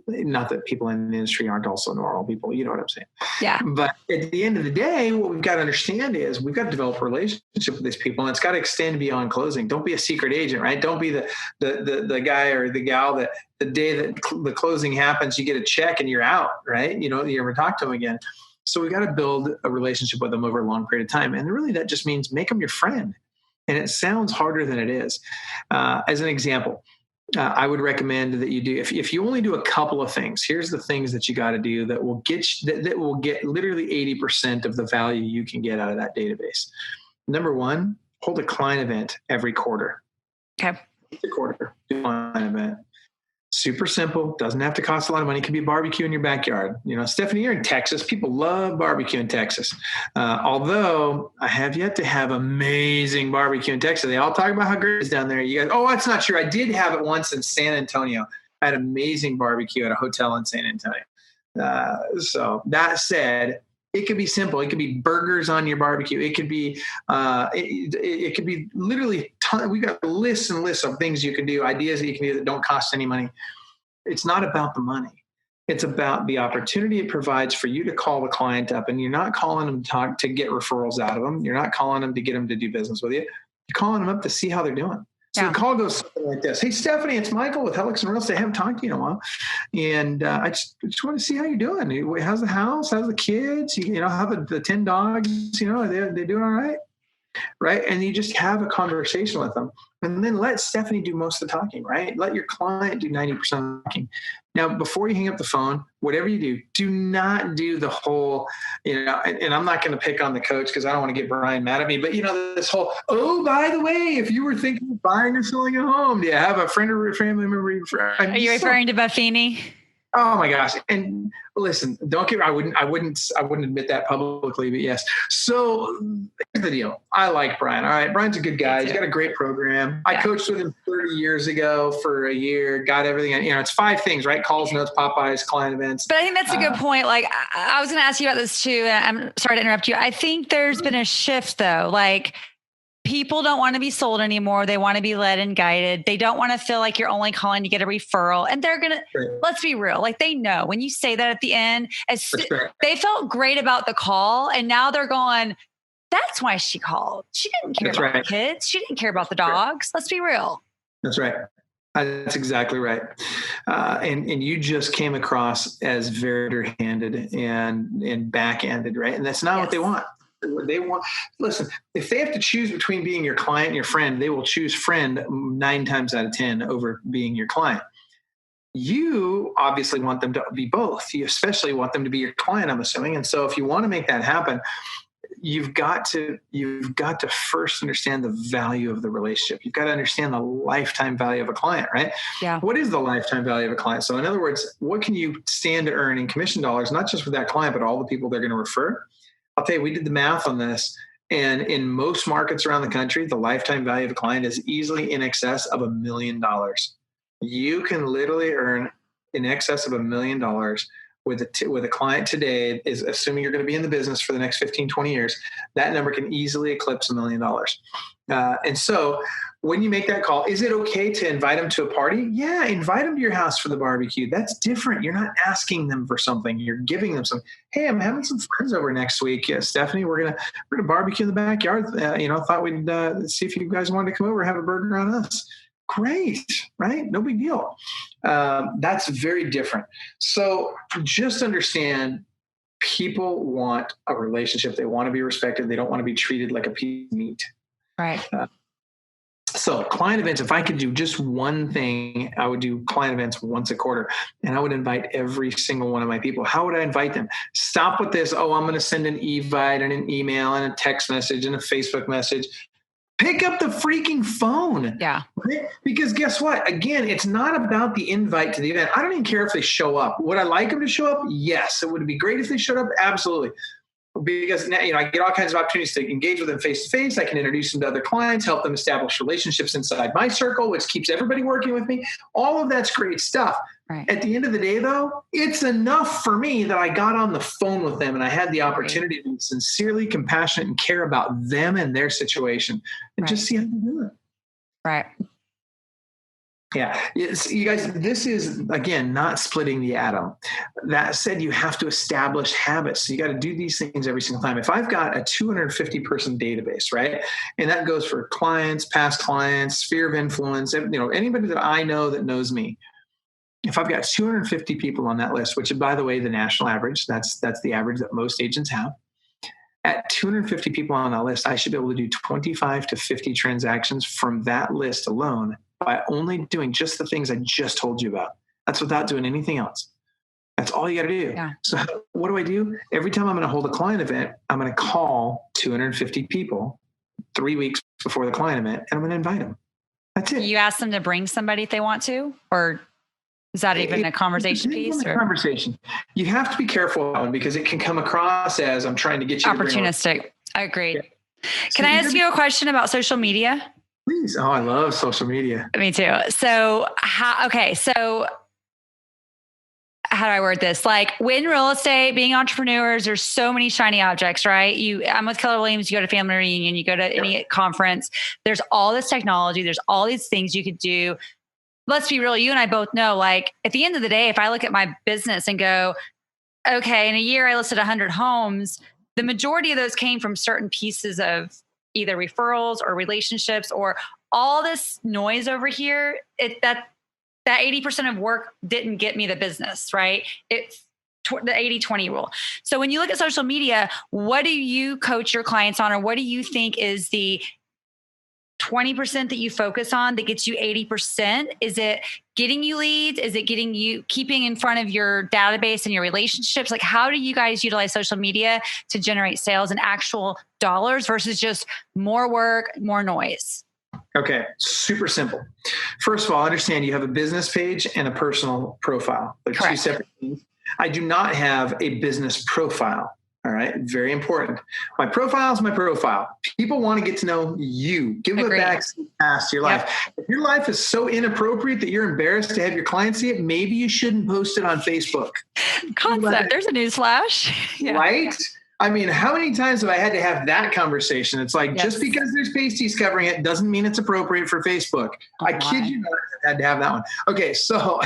Not that people in the industry aren't also normal people, you know what I'm saying? Yeah. But at the end of the day, what we've got to understand is we've got to develop a relationship with these people, and it's got to extend beyond closing. Don't be a secret agent, right? Don't be the guy or the gal that the day that the closing happens, you get a check and you're out, right? You never talk to them again. So we got to build a relationship with them over a long period of time. And really that just means make them your friend. And it sounds harder than it is. As an example, I would recommend that you do, if you only do a couple of things, here's the things that you got to do that will get literally 80% of the value you can get out of that database. Number one, hold a client event every quarter. Okay. Every quarter, do a client event. Super simple. Doesn't have to cost a lot of money. It could be a barbecue in your backyard. Stephanie, you're in Texas. People love barbecue in Texas. Although I have yet to have amazing barbecue in Texas. They all talk about how great it is down there. You guys, that's not true. I did have it once in San Antonio. I had amazing barbecue at a hotel in San Antonio. So that said, it could be simple. It could be burgers on your barbecue. It could be, it could be literally we got lists and lists of things you can do, ideas that you can do that don't cost any money. It's not about the money. It's about the opportunity it provides for you to call the client up, and you're not calling them to get referrals out of them. You're not calling them to get them to do business with you. You're calling them up to see how they're doing. So the call goes something like this. Hey, Stephanie, it's Michael with Helix and Real Estate. I haven't talked to you in a while. And I just want to see how you're doing. How's the house? How's the kids? How the 10 dogs, are they doing all right? Right. And you just have a conversation with them, and then let Stephanie do most of the talking, right? Let your client do 90% of the talking. Now, before you hang up the phone, whatever you do not do the whole, and I'm not going to pick on the coach because I don't want to get Brian mad at me, but this whole, by the way, if you were thinking of buying or selling a home, do you have a friend or a family member? Are you referring to Buffini? Oh my gosh. And listen, I wouldn't admit that publicly, but yes. So here's the deal. I like Brian. All right. Brian's a good guy. He's got a great program. I coached with him 30 years ago for a year, got everything. It's 5 things, right? Calls, notes, Popeyes, client events. But I think that's a good point. Like I was going to ask you about this too. And I'm sorry to interrupt you. I think there's been a shift though. Like, people don't want to be sold anymore. They want to be led and guided. They don't want to feel like you're only calling to get a referral. And they're going to, let's be real. Like they know when you say that at the end, they felt great about the call. And now they're going, that's why she called. She didn't care about the kids. She didn't care about the dogs. Let's be real. That's right. That's exactly right. And you just came across as very underhanded and back-ended, right? And that's not what they want. They want, listen, if they have to choose between being your client and your friend, they will choose friend 9 times out of 10 over being your client. You obviously want them to be both. You especially want them to be your client, I'm assuming. And so if you want to make that happen, you've got to first understand the value of the relationship. You've got to understand the lifetime value of a client, right? Yeah. What is the lifetime value of a client? So in other words, what can you stand to earn in commission dollars, not just for that client, but all the people they're going to refer? I'll tell you, we did the math on this, and in most markets around the country, the lifetime value of a client is easily in excess of $1 million. You can literally earn in excess of $1 million with a client today is, assuming you're going to be in the business for the next 15, 20 years, that number can easily eclipse $1 million. And so when you make that call, is it okay to invite them to a party? Yeah, invite them to your house for the barbecue. That's different. You're not asking them for something. You're giving them something. Hey, I'm having some friends over next week. Stephanie, we're gonna barbecue in the backyard. Thought we'd see if you guys wanted to come over and have a burger on us. Great, right? No big deal. That's very different. So just understand, people want a relationship. They want to be respected. They don't want to be treated like a piece of meat. Right. So client events, if I could do just one thing, I would do client events once a quarter, and I would invite every single one of my people. How would I invite them? Stop with this. Oh, I'm going to send an evite and an email and a text message and a Facebook message. Pick up the freaking phone. Yeah. Right? Because guess what? Again, it's not about the invite to the event. I don't even care if they show up. Would I like them to show up? Yes. It would be great if they showed up. Absolutely. Because now, I get all kinds of opportunities to engage with them face to face. I can introduce them to other clients, help them establish relationships inside my circle, which keeps everybody working with me. All of that's great stuff. Right. At the end of the day, though, it's enough for me that I got on the phone with them and I had the opportunity to be sincerely compassionate and care about them and their situation and just see how they do it. Right. Yeah. You guys, this is, again, not splitting the atom. That said, you have to establish habits. So you got to do these things every single time. If I've got a 250 person database, right? And that goes for clients, past clients, sphere of influence, anybody that I know that knows me. If I've got 250 people on that list, which is, by the way, the national average, that's the average that most agents have. At 250 people on that list, I should be able to do 25 to 50 transactions from that list alone by only doing just the things I just told you about. That's without doing anything else. That's all you got to do. Yeah. So what do I do? Every time I'm going to hold a client event, I'm going to call 250 people 3 weeks before the client event, and I'm going to invite them. That's it. You ask them to bring somebody if they want to, or is that even a conversation piece? Or conversation? You have to be careful with that one because it can come across as I'm trying to get you opportunistic. I agree. Yeah. Can I ask you a question about social media? Please. Oh, I love social media. Me too. So how do I word this? Like, when real estate, being entrepreneurs, there's so many shiny objects, right? I'm with Keller Williams, you go to family reunion, you go to any conference, there's all this technology, there's all these things you could do. Let's be real. You and I both know, like, at the end of the day, if I look at my business and go, okay, in a year I listed 100 homes, the majority of those came from certain pieces of either referrals or relationships or all this noise over here. That 80% of work didn't get me the business, right? It's the 80-20 rule. So when you look at social media, what do you coach your clients on, or what do you think is the 20% that you focus on that gets you 80%? Is it getting you leads? Is it getting you keeping in front of your database and your relationships? Like, how do you guys utilize social media to generate sales and actual dollars versus just more work, more noise? Okay. Super simple. First of all, understand you have a business page and a personal profile. They're two separate things. I do not have a business profile. All right. Very important. My profile is my profile. People want to get to know you. Give a backseat pass to your life. If your life is so inappropriate that you're embarrassed to have your clients see it, maybe you shouldn't post it on Facebook. Concept. There's a newsflash. Yeah. Right? I mean, how many times have I had to have that conversation? It's like, just because there's pasties covering it doesn't mean it's appropriate for Facebook. I kid you not, I had to have that one. Okay. So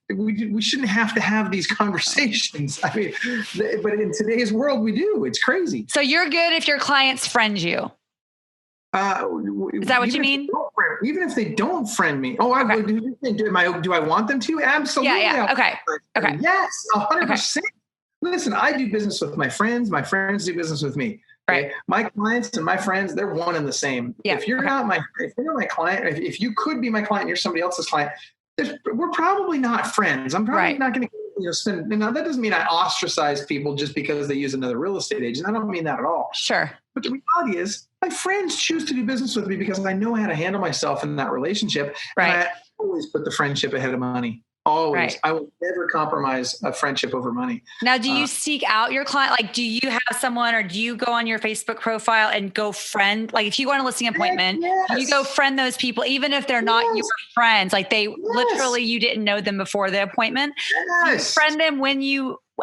we shouldn't have to have these conversations. I mean, but in today's world, we do. It's crazy. So you're good if your clients friend you. Is that what you mean? Even if they don't friend me. Oh, do I want them to? Absolutely. Yeah. Okay. Yes, 100%. Listen, I do business with my friends. My friends do business with me. Right. Okay? My clients and my friends, they're one and the same. Yeah. If you're not my client, if you could be my client, and you're somebody else's client, we're probably not friends. I'm probably not going to spend. Now, that doesn't mean I ostracize people just because they use another real estate agent. I don't mean that at all. Sure. But the reality is, my friends choose to do business with me because I know how to handle myself in that relationship. Right. And I always put the friendship ahead of money. Always. Right. I will never compromise a friendship over money. Now, do you seek out your client? Like, do you have someone, or do you go on your Facebook profile and go friend? Like, if you go on a listing appointment, do you go friend those people, even if they're not your friends? Like, they literally, you didn't know them before the appointment. Do you friend them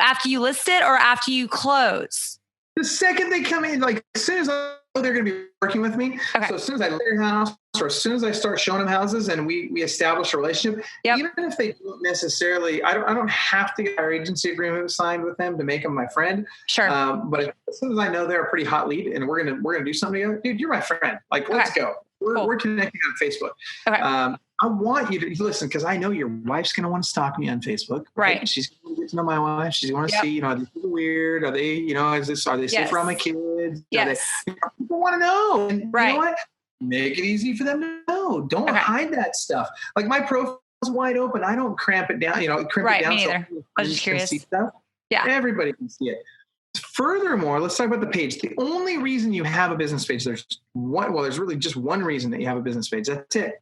after you list it or after you close? The second they come in, like as soon as I know they're going to be working with me, so as soon as I leave their house, or as soon as I start showing them houses and we establish a relationship, even if they don't necessarily, I don't have to get our agency agreement signed with them to make them my friend. Sure. But as soon as I know they're a pretty hot lead and we're gonna do something together, dude, you're my friend. Like, let's go. We're connecting on Facebook. Okay. I want you to listen because I know your wife's going to want to stalk me on Facebook. Right. She's going to get to know my wife. She's going to see, are they weird? Are they, are they safe around my kids? Yes. People want to know. And you know what? Make it easy for them to know. Don't hide that stuff. Like my profile's wide open. I don't cramp it down, crimp it down. Me neither. I was just curious. Yeah. Everybody can see it. Furthermore, let's talk about the page. The only reason you have a business page, there's really just one reason that you have a business page. That's it.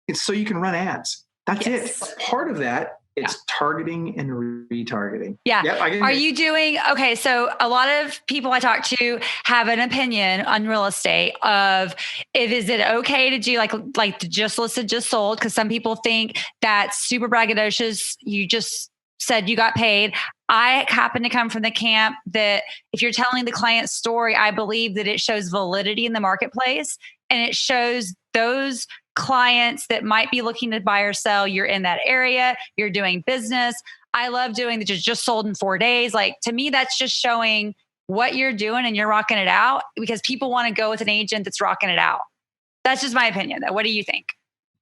It's so you can run ads. That's it. Part of that, it's targeting and retargeting. Yeah. Yep, are you doing, so a lot of people I talk to have an opinion on real estate of is it okay to do like the just listed, just sold? Because some people think that's super braggadocious. You just said you got paid. I happen to come from the camp that if you're telling the client's story, I believe that it shows validity in the marketplace and it shows those clients that might be looking to buy or sell. You're in that area, you're doing business. I love doing the just sold in 4 days. Like to me, that's just showing what you're doing and you're rocking it out because people want to go with an agent that's rocking it out. That's just my opinion though. What do you think?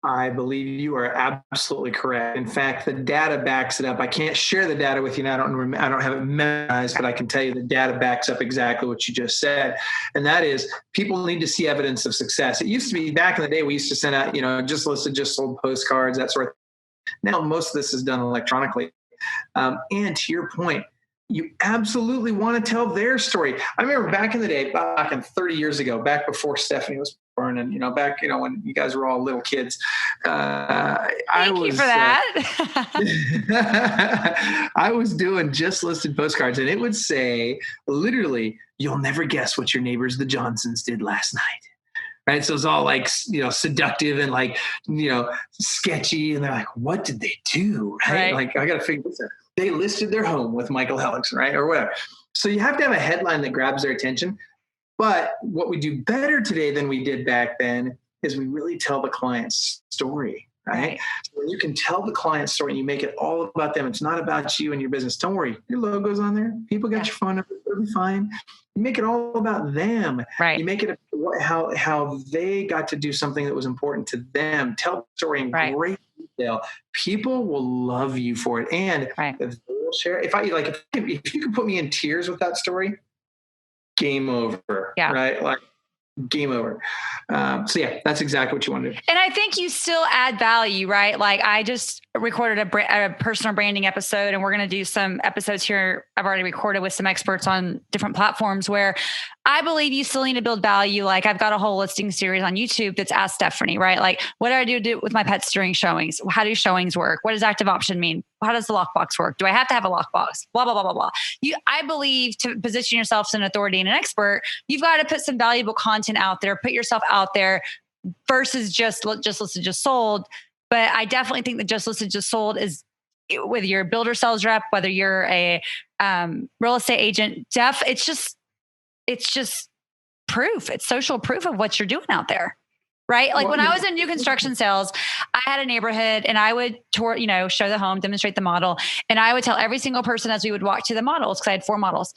I believe you are absolutely correct. In fact, the data backs it up. I can't share the data with you now. I don't have it memorized, but I can tell you the data backs up exactly what you just said. And that is people need to see evidence of success. It used to be back in the day, we used to send out, just listed, just sold postcards, that sort of thing. Now, most of this is done electronically. And to your point, you absolutely want to tell their story. I remember back in the day, back in 30 years ago, back before Stephanie was born, and back when you guys were all little kids. Thank you for that. I was doing just listed postcards, and it would say literally, "You'll never guess what your neighbors, the Johnsons, did last night." Right. So it's all like, seductive and like, sketchy. And they're like, what did they do? Right. Like, I got to figure this out. They listed their home with Michael Hellickson, right? Or whatever. So you have to have a headline that grabs their attention. But what we do better today than we did back then is we really tell the client's story, right? So when you can tell the client's story and you make it all about them, it's not about you and your business. Don't worry. Your logo's on there. People got your phone number. It'll be fine. You make it all about them. Right. You make it how they got to do something that was important to them. Tell the story in great detail. People will love you for it. And if they'll share, if you can put me in tears with that story, game over. Yeah. Right. Like game over. So yeah, that's exactly what you want to do. And I think you still add value, right? Like I just recorded a personal branding episode, and we're going to do some episodes here. I've already recorded with some experts on different platforms where I believe you still need to build value. Like I've got a whole listing series on YouTube that's Ask Stephanie, right? Like what do I do with my pets during showings? How do showings work? What does active option mean? How does the lockbox work? Do I have to have a lockbox? Blah, blah, blah, blah, blah. I believe to position yourself as an authority and an expert, you've got to put some valuable content out there, put yourself out there versus just listed, just sold. But I definitely think that just listed, just sold is whether you're a builder sales rep, whether you're a real estate agent, it's just proof. It's social proof of what you're doing out there. Right. Like when I was in new construction sales, I had a neighborhood and I would tour, show the home, demonstrate the model. And I would tell every single person as we would walk to the models, because I had 4 models.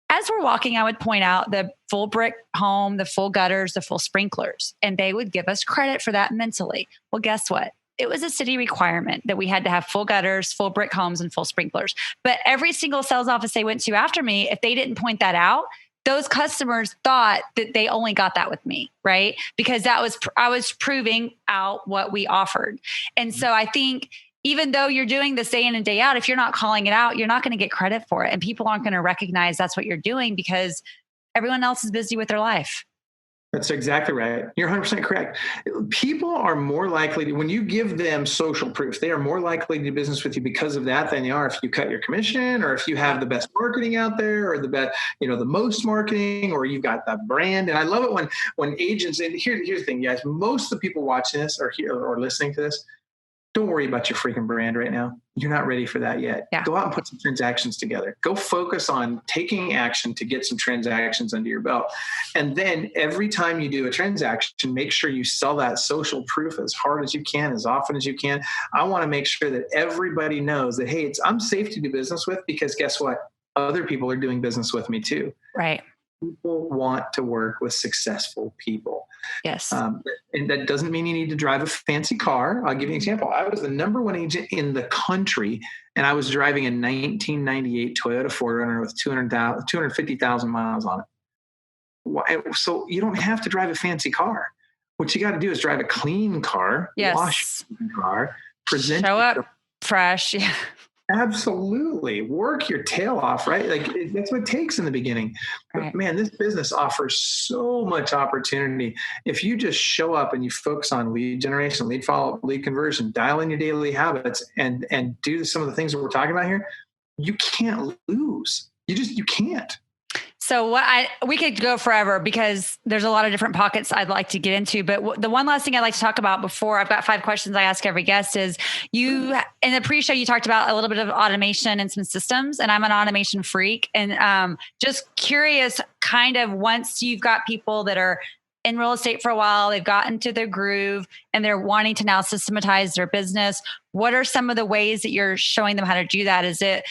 As we're walking, I would point out the full brick home, the full gutters, the full sprinklers, and they would give us credit for that mentally. Well, guess what? It was a city requirement that we had to have full gutters, full brick homes, and full sprinklers. But every single sales office they went to after me, if they didn't point that out, those customers thought that they only got that with me, right? Because I was proving out what we offered. And so I think even though you're doing this day in and day out, if you're not calling it out, you're not going to get credit for it. And people aren't going to recognize that's what you're doing because everyone else is busy with their life. That's exactly right. You're 100% correct. People are more likely to, when you give them social proof, they are more likely to do business with you because of that than they are if you cut your commission, or if you have the best marketing out there, or the best, the most marketing, or you've got the brand. And I love it when agents, and here's the thing, guys, most of the people watching this or here or listening to this, don't worry about your freaking brand right now. You're not ready for that yet. Yeah. Go out and put some transactions together. Go focus on taking action to get some transactions under your belt. And then every time you do a transaction, make sure you sell that social proof as hard as you can, as often as you can. I want to make sure that everybody knows that, hey, I'm safe to do business with, because guess what? Other people are doing business with me too. Right. People want to work with successful people. Yes. And that doesn't mean you need to drive a fancy car. I'll give you an example. I was the number one agent in the country, and I was driving a 1998 Toyota 4Runner with 250,000 miles on it. So you don't have to drive a fancy car. What you got to do is drive a clean car, yes. wash your car, present. Show up fresh. Yeah. Absolutely. Work your tail off, right? Like that's what it takes in the beginning. Right. But man, this business offers so much opportunity. If you just show up and you focus on lead generation, lead follow-up, lead conversion, dial in your daily habits, and do some of the things that we're talking about here, you can't lose. You can't. So we could go forever because there's a lot of different pockets I'd like to get into. But the one last thing I'd like to talk about before I've got 5 questions I ask every guest is you in the pre-show, you talked about a little bit of automation and some systems, and I'm an automation freak. And just curious, kind of once you've got people that are in real estate for a while, they've gotten to their groove and they're wanting to now systematize their business. What are some of the ways that you're showing them how to do that? Is it,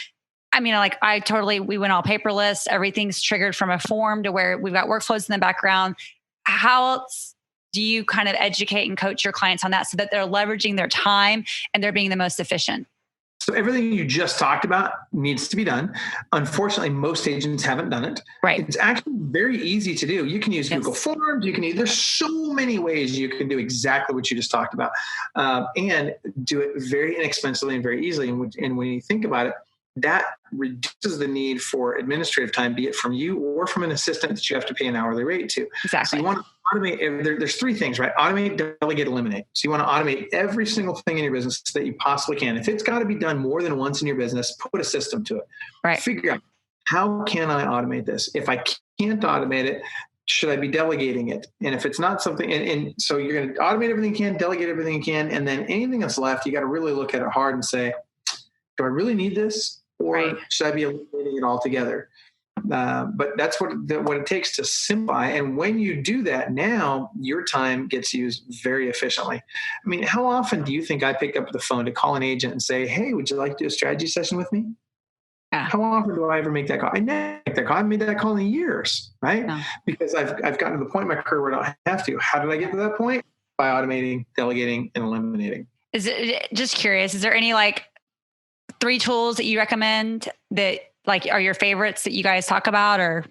we went all paperless. Everything's triggered from a form to where we've got workflows in the background. How else do you kind of educate and coach your clients on that so that they're leveraging their time and they're being the most efficient? So everything you just talked about needs to be done. Unfortunately, most agents haven't done it. Right. It's actually very easy to do. You can use Google Forms. There's so many ways you can do exactly what you just talked about, and do it very inexpensively and very easily. And when you think about it, that reduces the need for administrative time, be it from you or from an assistant that you have to pay an hourly rate to. Exactly. So you want to automate. There's 3 things, right? Automate, delegate, eliminate. So you want to automate every single thing in your business that you possibly can. If it's got to be done more than once in your business, put a system to it. Right. Figure out, how can I automate this? If I can't automate it, should I be delegating it? And if it's not something, and so you're going to automate everything you can, delegate everything you can, and then anything that's left, you got to really look at it hard and say, do I really need this? Or should I be eliminating it altogether? But that's what it takes to simplify. And when you do that, now your time gets used very efficiently. I mean, how often do you think I pick up the phone to call an agent and say, hey, would you like to do a strategy session with me? How often do I ever make that call? I never make that call. I haven't made that call in years, right? No. Because I've gotten to the point in my career where I don't have to. How did I get to that point? By automating, delegating, and eliminating. Is it, just curious, is there any 3 tools that you recommend that are your favorites that you guys talk about? Or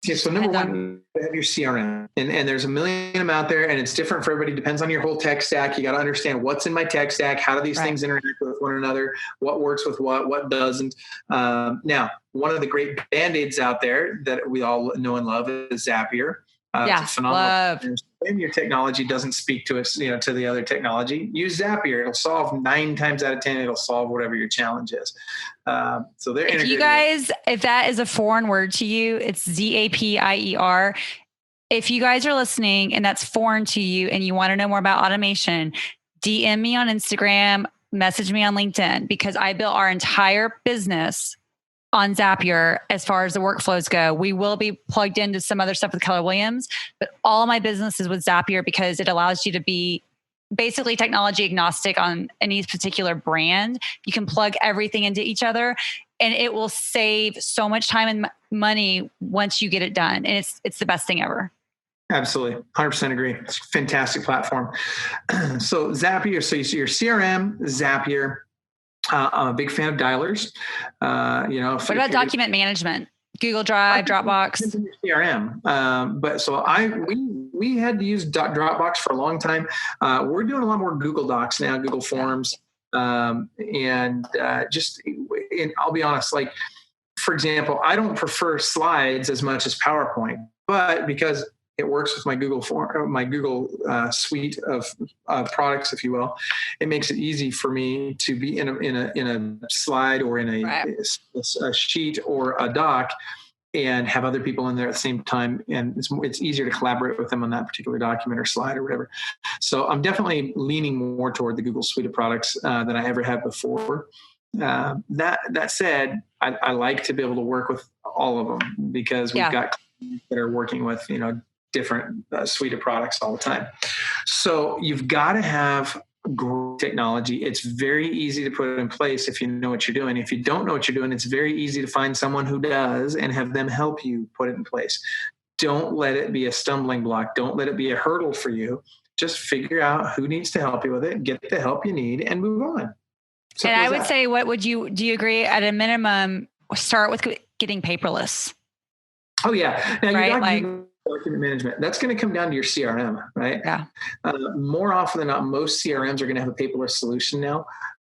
so number one, you have your CRM, and there's a million of them out there, and it's different for everybody. Depends on your whole tech stack. You got to understand what's in my tech stack. How do these things interact with one another? What works with what doesn't? Now, one of the great Band-Aids out there that we all know and love is Zapier. It's phenomenal. Maybe your technology doesn't speak to us, to the other technology. Use Zapier. It'll solve 9 times out of 10. It'll solve whatever your challenge is. So they're integrated. If you guys, if that is a foreign word to you, it's Zapier. If you guys are listening and that's foreign to you and you want to know more about automation, DM me on Instagram, message me on LinkedIn, because I built our entire business on Zapier as far as the workflows go. We will be plugged into some other stuff with Keller Williams, but all of my business is with Zapier because it allows you to be basically technology agnostic on any particular brand. You can plug everything into each other and it will save so much time and money once you get it done. And it's the best thing ever. Absolutely. 100% agree. It's a fantastic platform. So Zapier, so your CRM, Zapier. I'm a big fan of dialers. What about document management? Google Drive, Dropbox, CRM. But so we had to use Dropbox for a long time. We're doing a lot more Google Docs now, Google Forms, and I'll be honest. For example, I don't prefer slides as much as PowerPoint, but because It works with my Google suite of products, if you will. It makes it easy for me to be in a slide or in a sheet or a doc and have other people in there at the same time. And it's easier to collaborate with them on that particular document or slide or whatever. So I'm definitely leaning more toward the Google suite of products than I ever have before. That said, I like to be able to work with all of them because we've got clients that are working with, different suite of products all the time. So you've got to have great technology. It's very easy to put it in place if you know what you're doing. If you don't know what you're doing, it's very easy to find someone who does and have them help you put it in place. Don't let it be a stumbling block. Don't let it be a hurdle for you. Just figure out who needs to help you with it, get the help you need, and move on. And I would say, do you agree at a minimum, start with getting paperless? Oh yeah. Now, right? Document management, that's going to come down to your CRM, right? Yeah. More often than not, most CRMs are going to have a paperless solution now.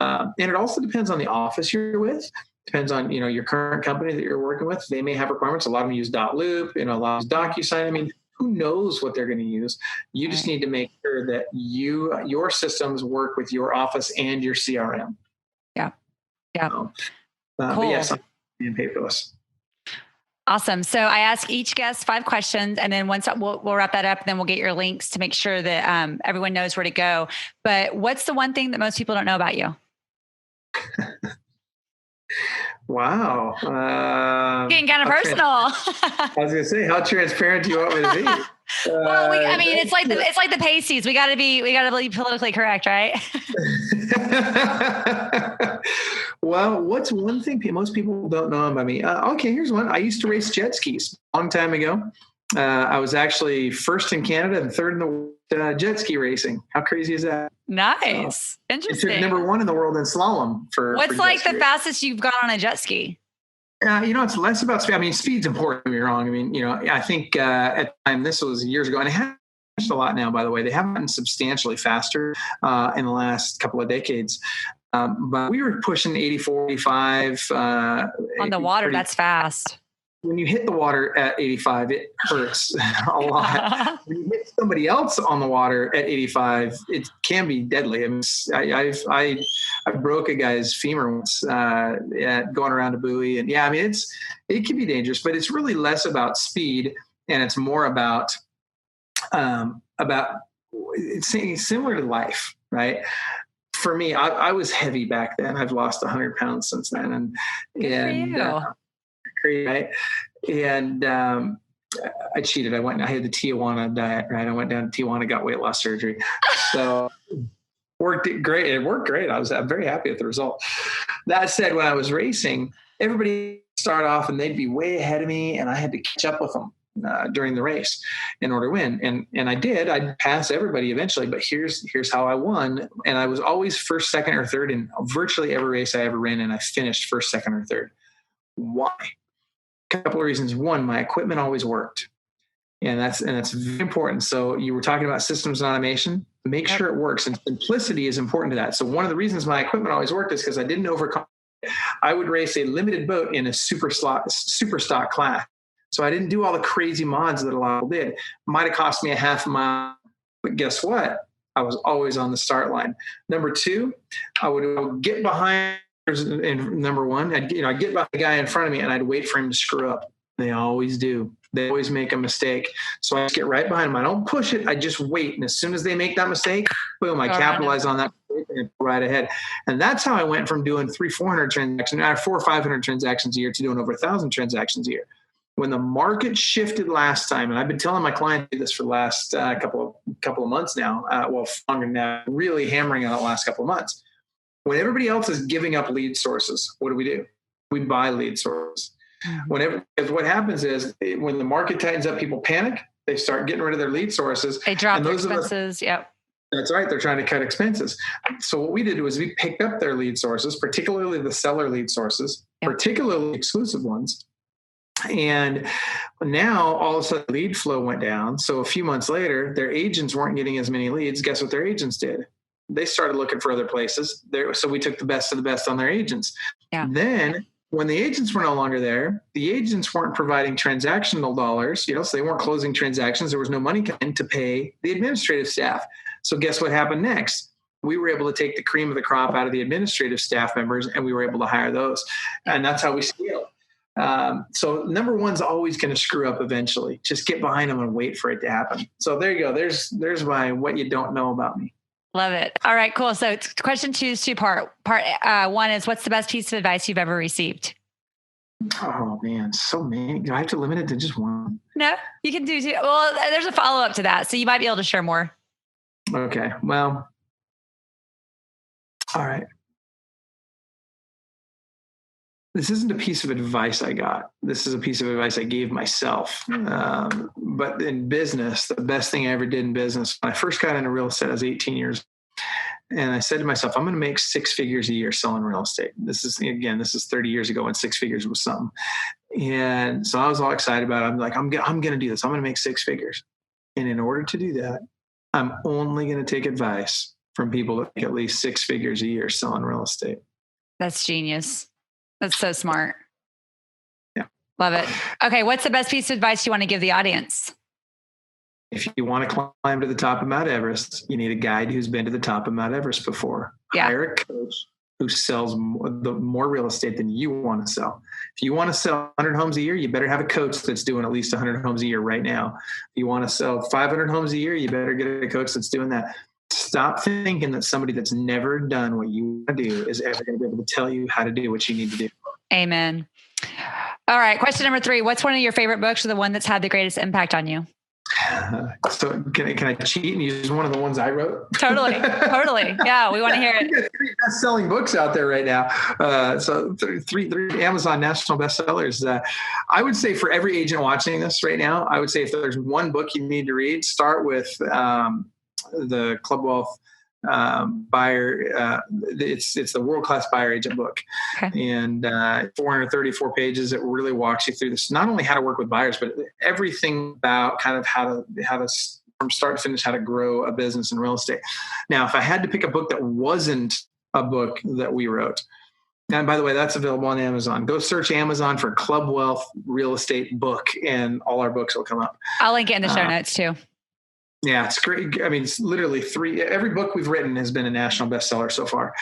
And it also depends on the office you're with. Depends on, your current company that you're working with. They may have requirements. A lot of them use .loop, a lot of DocuSign. I mean, who knows what they're going to use? You just need to make sure that your systems work with your office and your CRM. Yeah. Yeah. Cool. But yes, being paperless. Awesome. So I ask each guest 5 questions, and then once we'll wrap that up, and then we'll get your links to make sure that everyone knows where to go. But what's the one thing that most people don't know about you? Wow. Getting kind of personal. I was going to say, how transparent do you want me to be? Well, it's like the pasties. We got to be politically correct, right? Well, what's one thing most people don't know about me? Okay, here's one. I used to race jet skis a long time ago. I was actually first in Canada and third in the world jet ski racing. How crazy is that? Nice. Interesting. It's number 1 in the world in slalom What's like the fastest you've gone on a jet ski? It's less about speed. I mean, speed's important, don't get me wrong. I mean, I think at the time, this was years ago, and it has changed a lot now, by the way. They have gotten substantially faster in the last couple of decades. But we were pushing 84, 85. On the water, that's fast. When you hit the water at 85, it hurts a lot. When you hit somebody else on the water at 85, it can be deadly. I mean, I broke a guy's femur once going around a buoy, and it can be dangerous. But it's really less about speed, and it's more about it's similar to life, right? For me, I was heavy back then. I've lost 100 pounds since then, and right? And I cheated. I had the Tijuana diet, right? I went down to Tijuana, got weight loss surgery. So worked great. It worked great. I'm very happy with the result. That said, when I was racing, everybody start off and they'd be way ahead of me, and I had to catch up with them during the race in order to win. And I did. I'd pass everybody eventually, but here's how I won. And I was always first, second, or third in virtually every race I ever ran, and I finished first, second, or third. Why? A couple of reasons. One, my equipment always worked. And that's very important. So you were talking about systems and automation. Make sure it works. And simplicity is important to that. So one of the reasons my equipment always worked is because I didn't overcome. I would race a limited boat in a super stock class. So I didn't do all the crazy mods that a lot of people did. Might have cost me a half a mile, but guess what? I was always on the start line. Number 2, I would get behind. And number 1, I'd get behind the guy in front of me, and I'd wait for him to screw up. They always do. They always make a mistake. So I just get right behind them. I don't push it. I just wait. And as soon as they make that mistake, boom, I capitalize on that and go right ahead. And that's how I went from doing 300-400 transactions, 400 or 500 transactions a year to doing over 1,000 transactions a year. When the market shifted last time, and I've been telling my clients this for the last couple of months now, longer now, really hammering on it the last couple of months. When everybody else is giving up lead sources, what do? We buy lead sources. Because what happens is when the market tightens up, people panic. They start getting rid of their lead sources. They drop their expenses. Yep. That's right. They're trying to cut expenses. So what we did was we picked up their lead sources, particularly the seller lead sources, particularly exclusive ones. And now all of a sudden lead flow went down. So a few months later, their agents weren't getting as many leads. Guess what their agents did? They started looking for other places. So we took the best of the best on their agents. Yeah. Then when the agents were no longer there, the agents weren't providing transactional dollars, so they weren't closing transactions. There was no money coming to pay the administrative staff. So guess what happened next? We were able to take the cream of the crop out of the administrative staff members, and we were able to hire those. And that's how we scaled. So number one's always going to screw up eventually. Just get behind them and wait for it to happen. So there you go. There's my what you don't know about me. Love it. All right, cool. So question 2 is 2-part. Part one is, what's the best piece of advice you've ever received? Oh man, so many. Do I have to limit it to just one? No, you can do 2. Well, there's a follow-up to that, so you might be able to share more. Okay. Well, all right. This isn't a piece of advice I got. This is a piece of advice I gave myself. But in business, the best thing I ever did in business, when I first got into real estate, I was 18 years old. And I said to myself, I'm going to make 6 figures a year selling real estate. This is 30 years ago when 6 figures was something. And so I was all excited about it. I'm like, I'm going to do this. I'm going to make 6 figures. And in order to do that, I'm only going to take advice from people that make at least 6 figures a year selling real estate. That's genius. That's so smart. Yeah. Love it. Okay. What's the best piece of advice you want to give the audience? If you want to climb to the top of Mount Everest, you need a guide who's been to the top of Mount Everest before. Yeah. Hire a coach who sells more real estate than you want to sell. If you want to sell 100 homes a year, you better have a coach that's doing at least 100 homes a year right now. If you want to sell 500 homes a year, you better get a coach that's doing that. Stop thinking that somebody that's never done what you want to do is ever going to be able to tell you how to do what you need to do. Amen. All right. Question number 3. What's one of your favorite books, or the one that's had the greatest impact on you? So can I cheat and use one of the ones I wrote? Totally. Yeah. We want to hear it. Got 3 best-selling books out there right now. So three Amazon national bestsellers. I would say for every agent watching this right now, I would say if there's one book you need to read, start with the Club Wealth buyer. It's the world-class buyer agent book. Okay. And 434 pages. It really walks you through this, not only how to work with buyers, but everything about kind of how to from start to finish, how to grow a business in real estate. Now, if I had to pick a book that wasn't a book that we wrote, and by the way, that's available on Amazon. Go search Amazon for Club Wealth Real Estate Book, and all our books will come up. I'll link it in the show notes too. Yeah, it's great. I mean, it's literally every book we've written has been a national bestseller so far.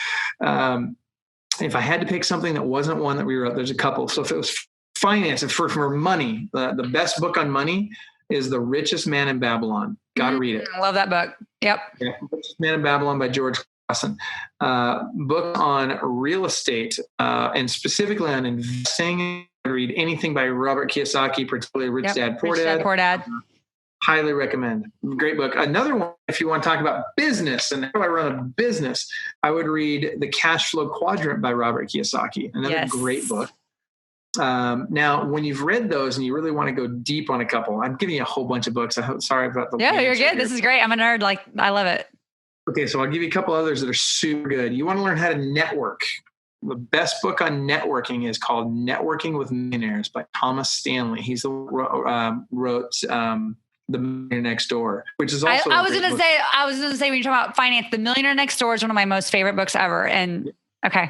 If I had to pick something that wasn't one that we wrote, there's a couple. So if it was finance, for money, the best book on money is The Richest Man in Babylon. Got to read it. I love that book. Yep. Yeah, Richest Man in Babylon by George Clason. Book on real estate and specifically on investing. Read anything by Robert Kiyosaki, particularly Rich Dad Poor Dad. Poor Dad. Highly recommend. Great book. Another one, if you want to talk about business and how I run a business, I would read The Cash Flow Quadrant by Robert Kiyosaki. Another great book. Now, when you've read those and you really want to go deep on a couple, I'm giving you a whole bunch of books. Sorry about the. Yeah, you're good. This is great. I'm a nerd. I love it. Okay, so I'll give you a couple others that are super good. You want to learn how to network. The best book on networking is called Networking with Millionaires by Thomas Stanley. He's the wrote The Millionaire Next Door, which is also. I was going to say when you're talking about finance, The Millionaire Next Door is one of my most favorite books ever. And okay.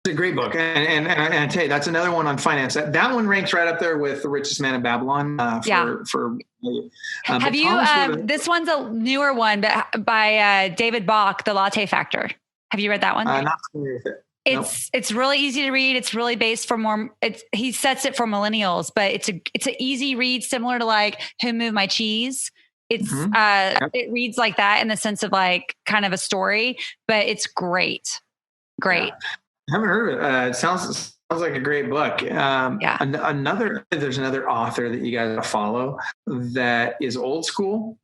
It's a great book. And I tell you, that's another one on finance. That one ranks right up there with The Richest Man in Babylon. Have you, this one's a newer one, but by David Bach, The Latte Factor. Have you read that one? Not familiar with it. It's really easy to read. It's really based for more. He sets it for millennials, but it's an easy read, similar to like Who Moved My Cheese. It's it reads like that in the sense of like kind of a story, but it's great. Great. Yeah. I haven't heard of it. It sounds like a great book. There's another author that you guys follow that is old school,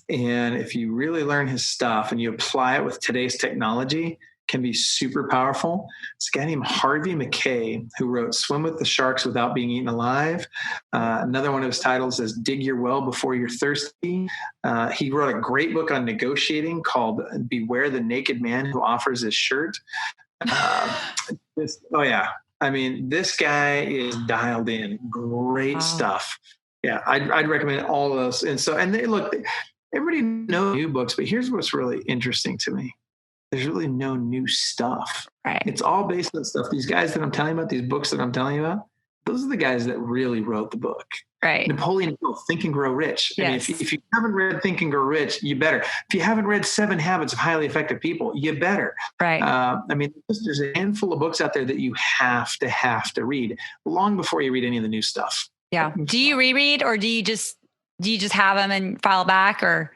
and if you really learn his stuff and you apply it with today's technology, can be super powerful. It's a guy named Harvey McKay who wrote Swim with the Sharks Without Being Eaten Alive. Another one of his titles is Dig Your Well Before You're Thirsty. He wrote a great book on negotiating called Beware the Naked Man Who Offers His Shirt. I mean, this guy is dialed in. Great stuff. Yeah, I'd recommend all of those. And everybody knows new books, but here's what's really interesting to me. there's really no new stuff. Right. It's all based on stuff. These guys that I'm telling you about, these books that I'm telling you about, those are the guys that really wrote the book. Right. Napoleon Hill, Think and Grow Rich. Yes. I mean, if you haven't read Think and Grow Rich, you better. If you haven't read 7 Habits of Highly Effective People, you better. Right. I mean, there's a handful of books out there that you have to read long before you read any of the new stuff. Yeah. Do you reread, or do you just have them and file back, or?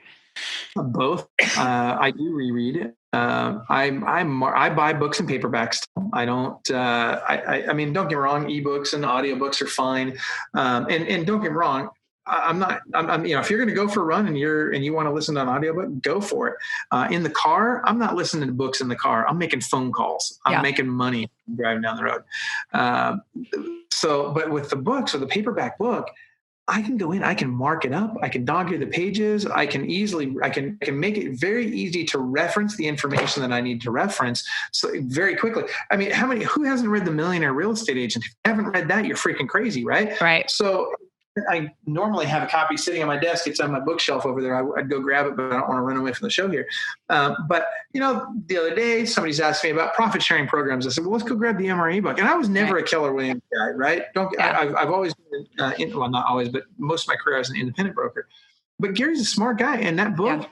Both. I do reread. I buy books in paperbacks. I don't. I mean, don't get me wrong. Ebooks and audiobooks are fine. And don't get me wrong. I'm not. If you're going to go for a run and you want to listen to an audiobook, go for it. In the car, I'm not listening to books in the car. I'm making phone calls. I'm making money driving down the road. But with the books, or the paperback book, I can go in, I can mark it up, I can dog-ear the pages, I can make it very easy to reference the information that I need to reference so very quickly. I mean, who hasn't read The Millionaire Real Estate Agent? If you haven't read that, you're freaking crazy, right? Right. So I normally have a copy sitting on my desk. It's on my bookshelf over there. I'd go grab it, but I don't want to run away from the show here. But the other day, somebody's asked me about profit sharing programs. I said, well, let's go grab the MRE book. And I was never a Keller Williams guy, right? I've always been, not always, but most of my career as an independent broker. But Gary's a smart guy. And that book,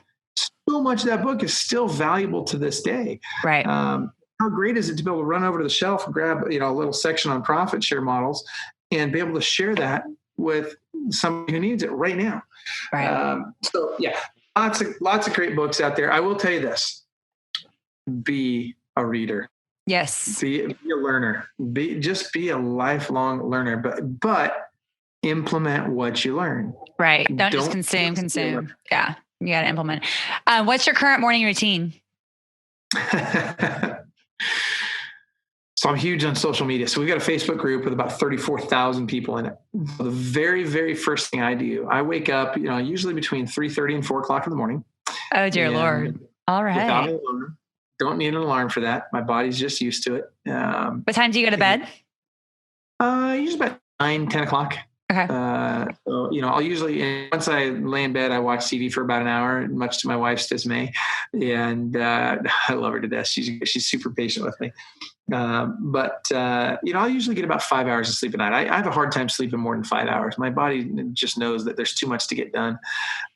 so much of that book is still valuable to this day. Right. How great is it to be able to run over to the shelf and grab, a little section on profit share models and be able to share that with somebody who needs it right now. Right. Lots of great books out there. I will tell you this: be a reader. Yes. Be a learner. Be a lifelong learner. But implement what you learn. Right. Don't just consume. Yeah, you got to implement. What's your current morning routine? So I'm huge on social media. So we've got a Facebook group with about 34,000 people in it. So the very, very first thing I do, I wake up, usually between 3:30 and 4 o'clock in the morning. Oh, dear Lord. All right. Without an alarm. Don't need an alarm for that. My body's just used to it. What time do you go to bed? Usually about 9, 10 o'clock. Okay. I'll usually, once I lay in bed, I watch TV for about an hour, much to my wife's dismay. And I love her to death. She's super patient with me. I'll usually get about 5 hours of sleep a night. I have a hard time sleeping more than 5 hours. My body just knows that there's too much to get done.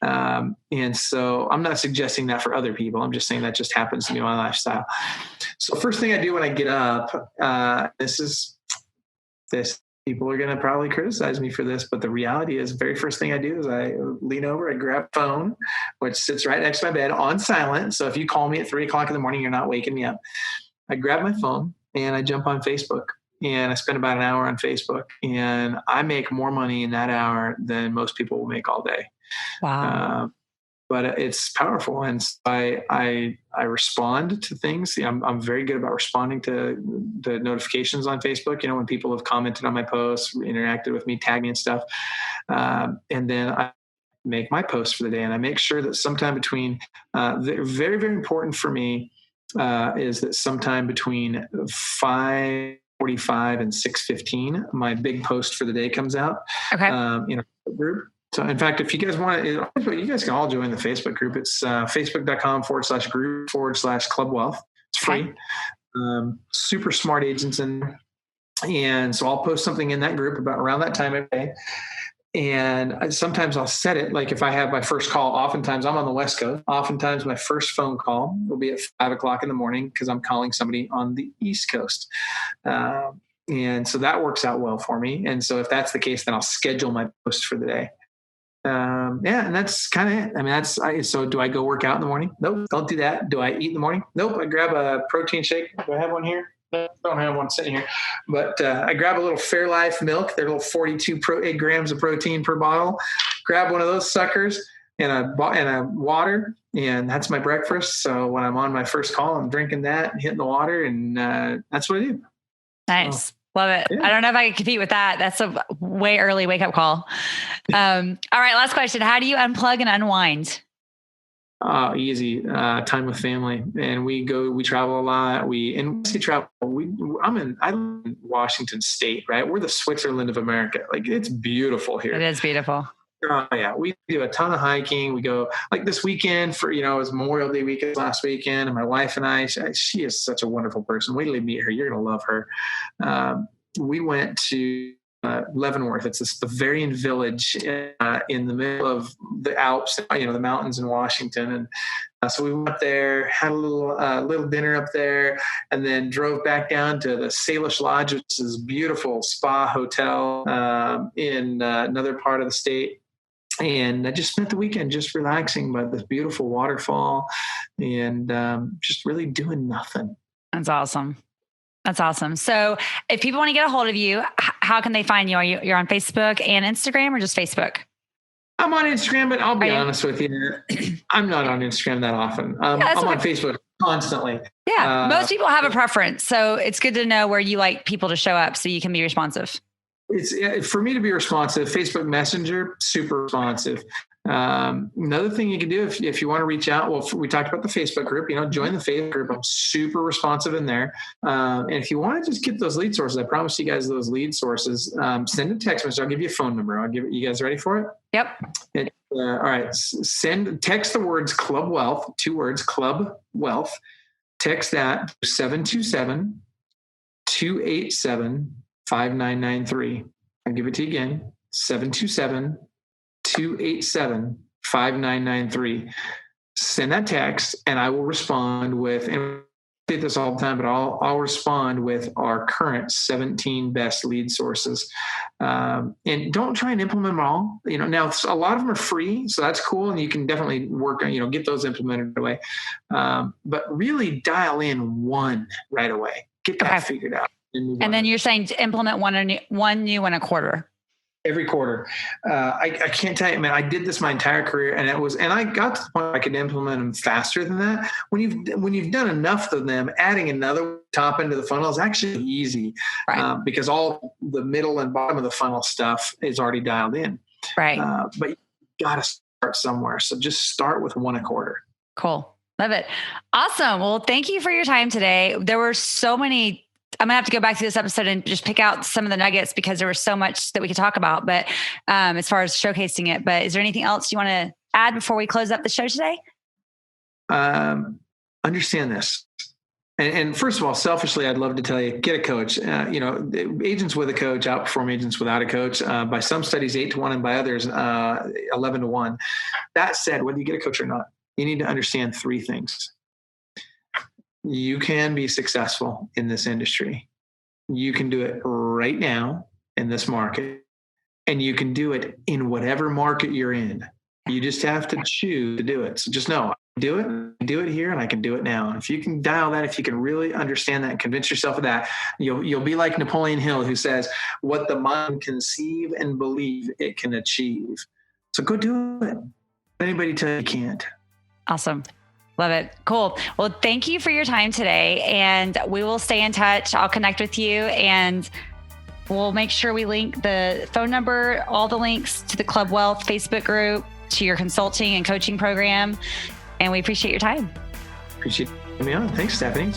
And so I'm not suggesting that for other people. I'm just saying that just happens to be my lifestyle. So first thing I do when I get up, people are going to probably criticize me for this, but the reality is the very first thing I do is I lean over, I grab a phone, which sits right next to my bed on silent. So if you call me at 3 o'clock in the morning, you're not waking me up. I grab my phone and I jump on Facebook, and I spend about an hour on Facebook, and I make more money in that hour than most people will make all day. Wow. But it's powerful. And so I respond to things. I'm very good about responding to the notifications on Facebook. When people have commented on my posts, interacted with me, tagged me and stuff. And then I make my posts for the day. And I make sure that sometime between, very, very important for me, is that sometime between 5:45 and 6:15, my big post for the day comes out. Okay. In a group. So in fact, if you guys want to, you guys can all join the Facebook group. It's facebook.com/group/Club Wealth. It's free. Super smart agents in there. And so I'll post something in that group about around that time of day. And sometimes I'll set it, like if I have my first call, oftentimes I'm on the West Coast. Oftentimes my first phone call will be at 5 o'clock in the morning because I'm calling somebody on the East Coast. And so that works out well for me. And so if that's the case, then I'll schedule my post for the day. And that's kind of it. I mean, so do I go work out in the morning? Nope, don't do that. Do I eat in the morning? Nope, I grab a protein shake. Do I have one here? No, I don't have one sitting here. But I grab a little Fairlife milk. They're little 8 grams of protein per bottle. Grab one of those suckers and a water, and that's my breakfast. So when I'm on my first call, I'm drinking that and hitting the water, and that's what I do. Nice. So, love it. Yeah. I don't know if I can compete with that. That's a way early wake up call. All right. Last question. How do you unplug and unwind? Easy. Time with family. And we travel a lot. I'm in Washington State, right? We're the Switzerland of America. Like, it's beautiful here. It is beautiful. Oh yeah, we do a ton of hiking. We go like this weekend for, it was Memorial Day weekend last weekend, and my wife and I, she is such a wonderful person. Wait till you meet her. You're going to love her. We went to Leavenworth. It's this Bavarian village in the middle of the Alps, the mountains in Washington. And so we went up there, had a little dinner up there, and then drove back down to the Salish Lodge, which is a beautiful spa hotel in another part of the state. And I just spent the weekend just relaxing by this beautiful waterfall and just really doing nothing. That's awesome. That's awesome. So if people want to get a hold of you, how can they find you? You're on Facebook and Instagram, or just Facebook? I'm on Instagram, but I'll be honest with you, I'm not on Instagram that often. I'm on Facebook constantly. Yeah. Most people have a preference. So it's good to know where you like people to show up so you can be responsive. It's for me to be responsive. Facebook Messenger, super responsive. Another thing you can do if you want to reach out, well, we talked about the Facebook group, join the Facebook group. I'm super responsive in there. And if you want to just get those lead sources, I promise you guys those lead sources, send a text message. I'll give you a phone number. I'll give it. You guys ready for it? Yep. All right. Text the words Club Wealth, 2 words, Club Wealth. Text that 727-287-5993. I'll give it to you again. 727-287-5993. Send that text and I will respond with, and I did this all the time, but I'll respond with our current 17 best lead sources. And don't try and implement them all. Now a lot of them are free, so that's cool. And you can definitely work on, get those implemented away. But really dial in one right away. Get that figured out. And then you're saying to implement one new and a quarter. Every quarter. I can't tell you, man, I did this my entire career and I got to the point where I could implement them faster than that. When you've done enough of them, adding another top into the funnel is actually easy, right? Because all the middle and bottom of the funnel stuff is already dialed in. Right. But you got to start somewhere. So just start with one a quarter. Cool. Love it. Awesome. Well, thank you for your time today. There were so many. I'm going to have to go back to this episode and just pick out some of the nuggets because there was so much that we could talk about, but as far as showcasing it, but is there anything else you want to add before we close up the show today? Understand this. And first of all, selfishly, I'd love to tell you, get a coach. Agents with a coach outperform agents without a coach. By some studies, 8-1, and by others, 11-1. That said, whether you get a coach or not, you need to understand 3 things. You can be successful in this industry. You can do it right now in this market, and you can do it in whatever market you're in. You just have to choose to do it. So just know, I can do it here, and I can do it now. And if you can dial that, if you can really understand that and convince yourself of that, you'll be like Napoleon Hill, who says, what the mind conceive and believe it can achieve. So go do it. Anybody tell you can't. Awesome. Love it. Cool. Well, thank you for your time today, and we will stay in touch. I'll connect with you, and we'll make sure we link the phone number, all the links to the Club Wealth Facebook group, to your consulting and coaching program. And we appreciate your time. Appreciate you having me on. Thanks, Stephanie.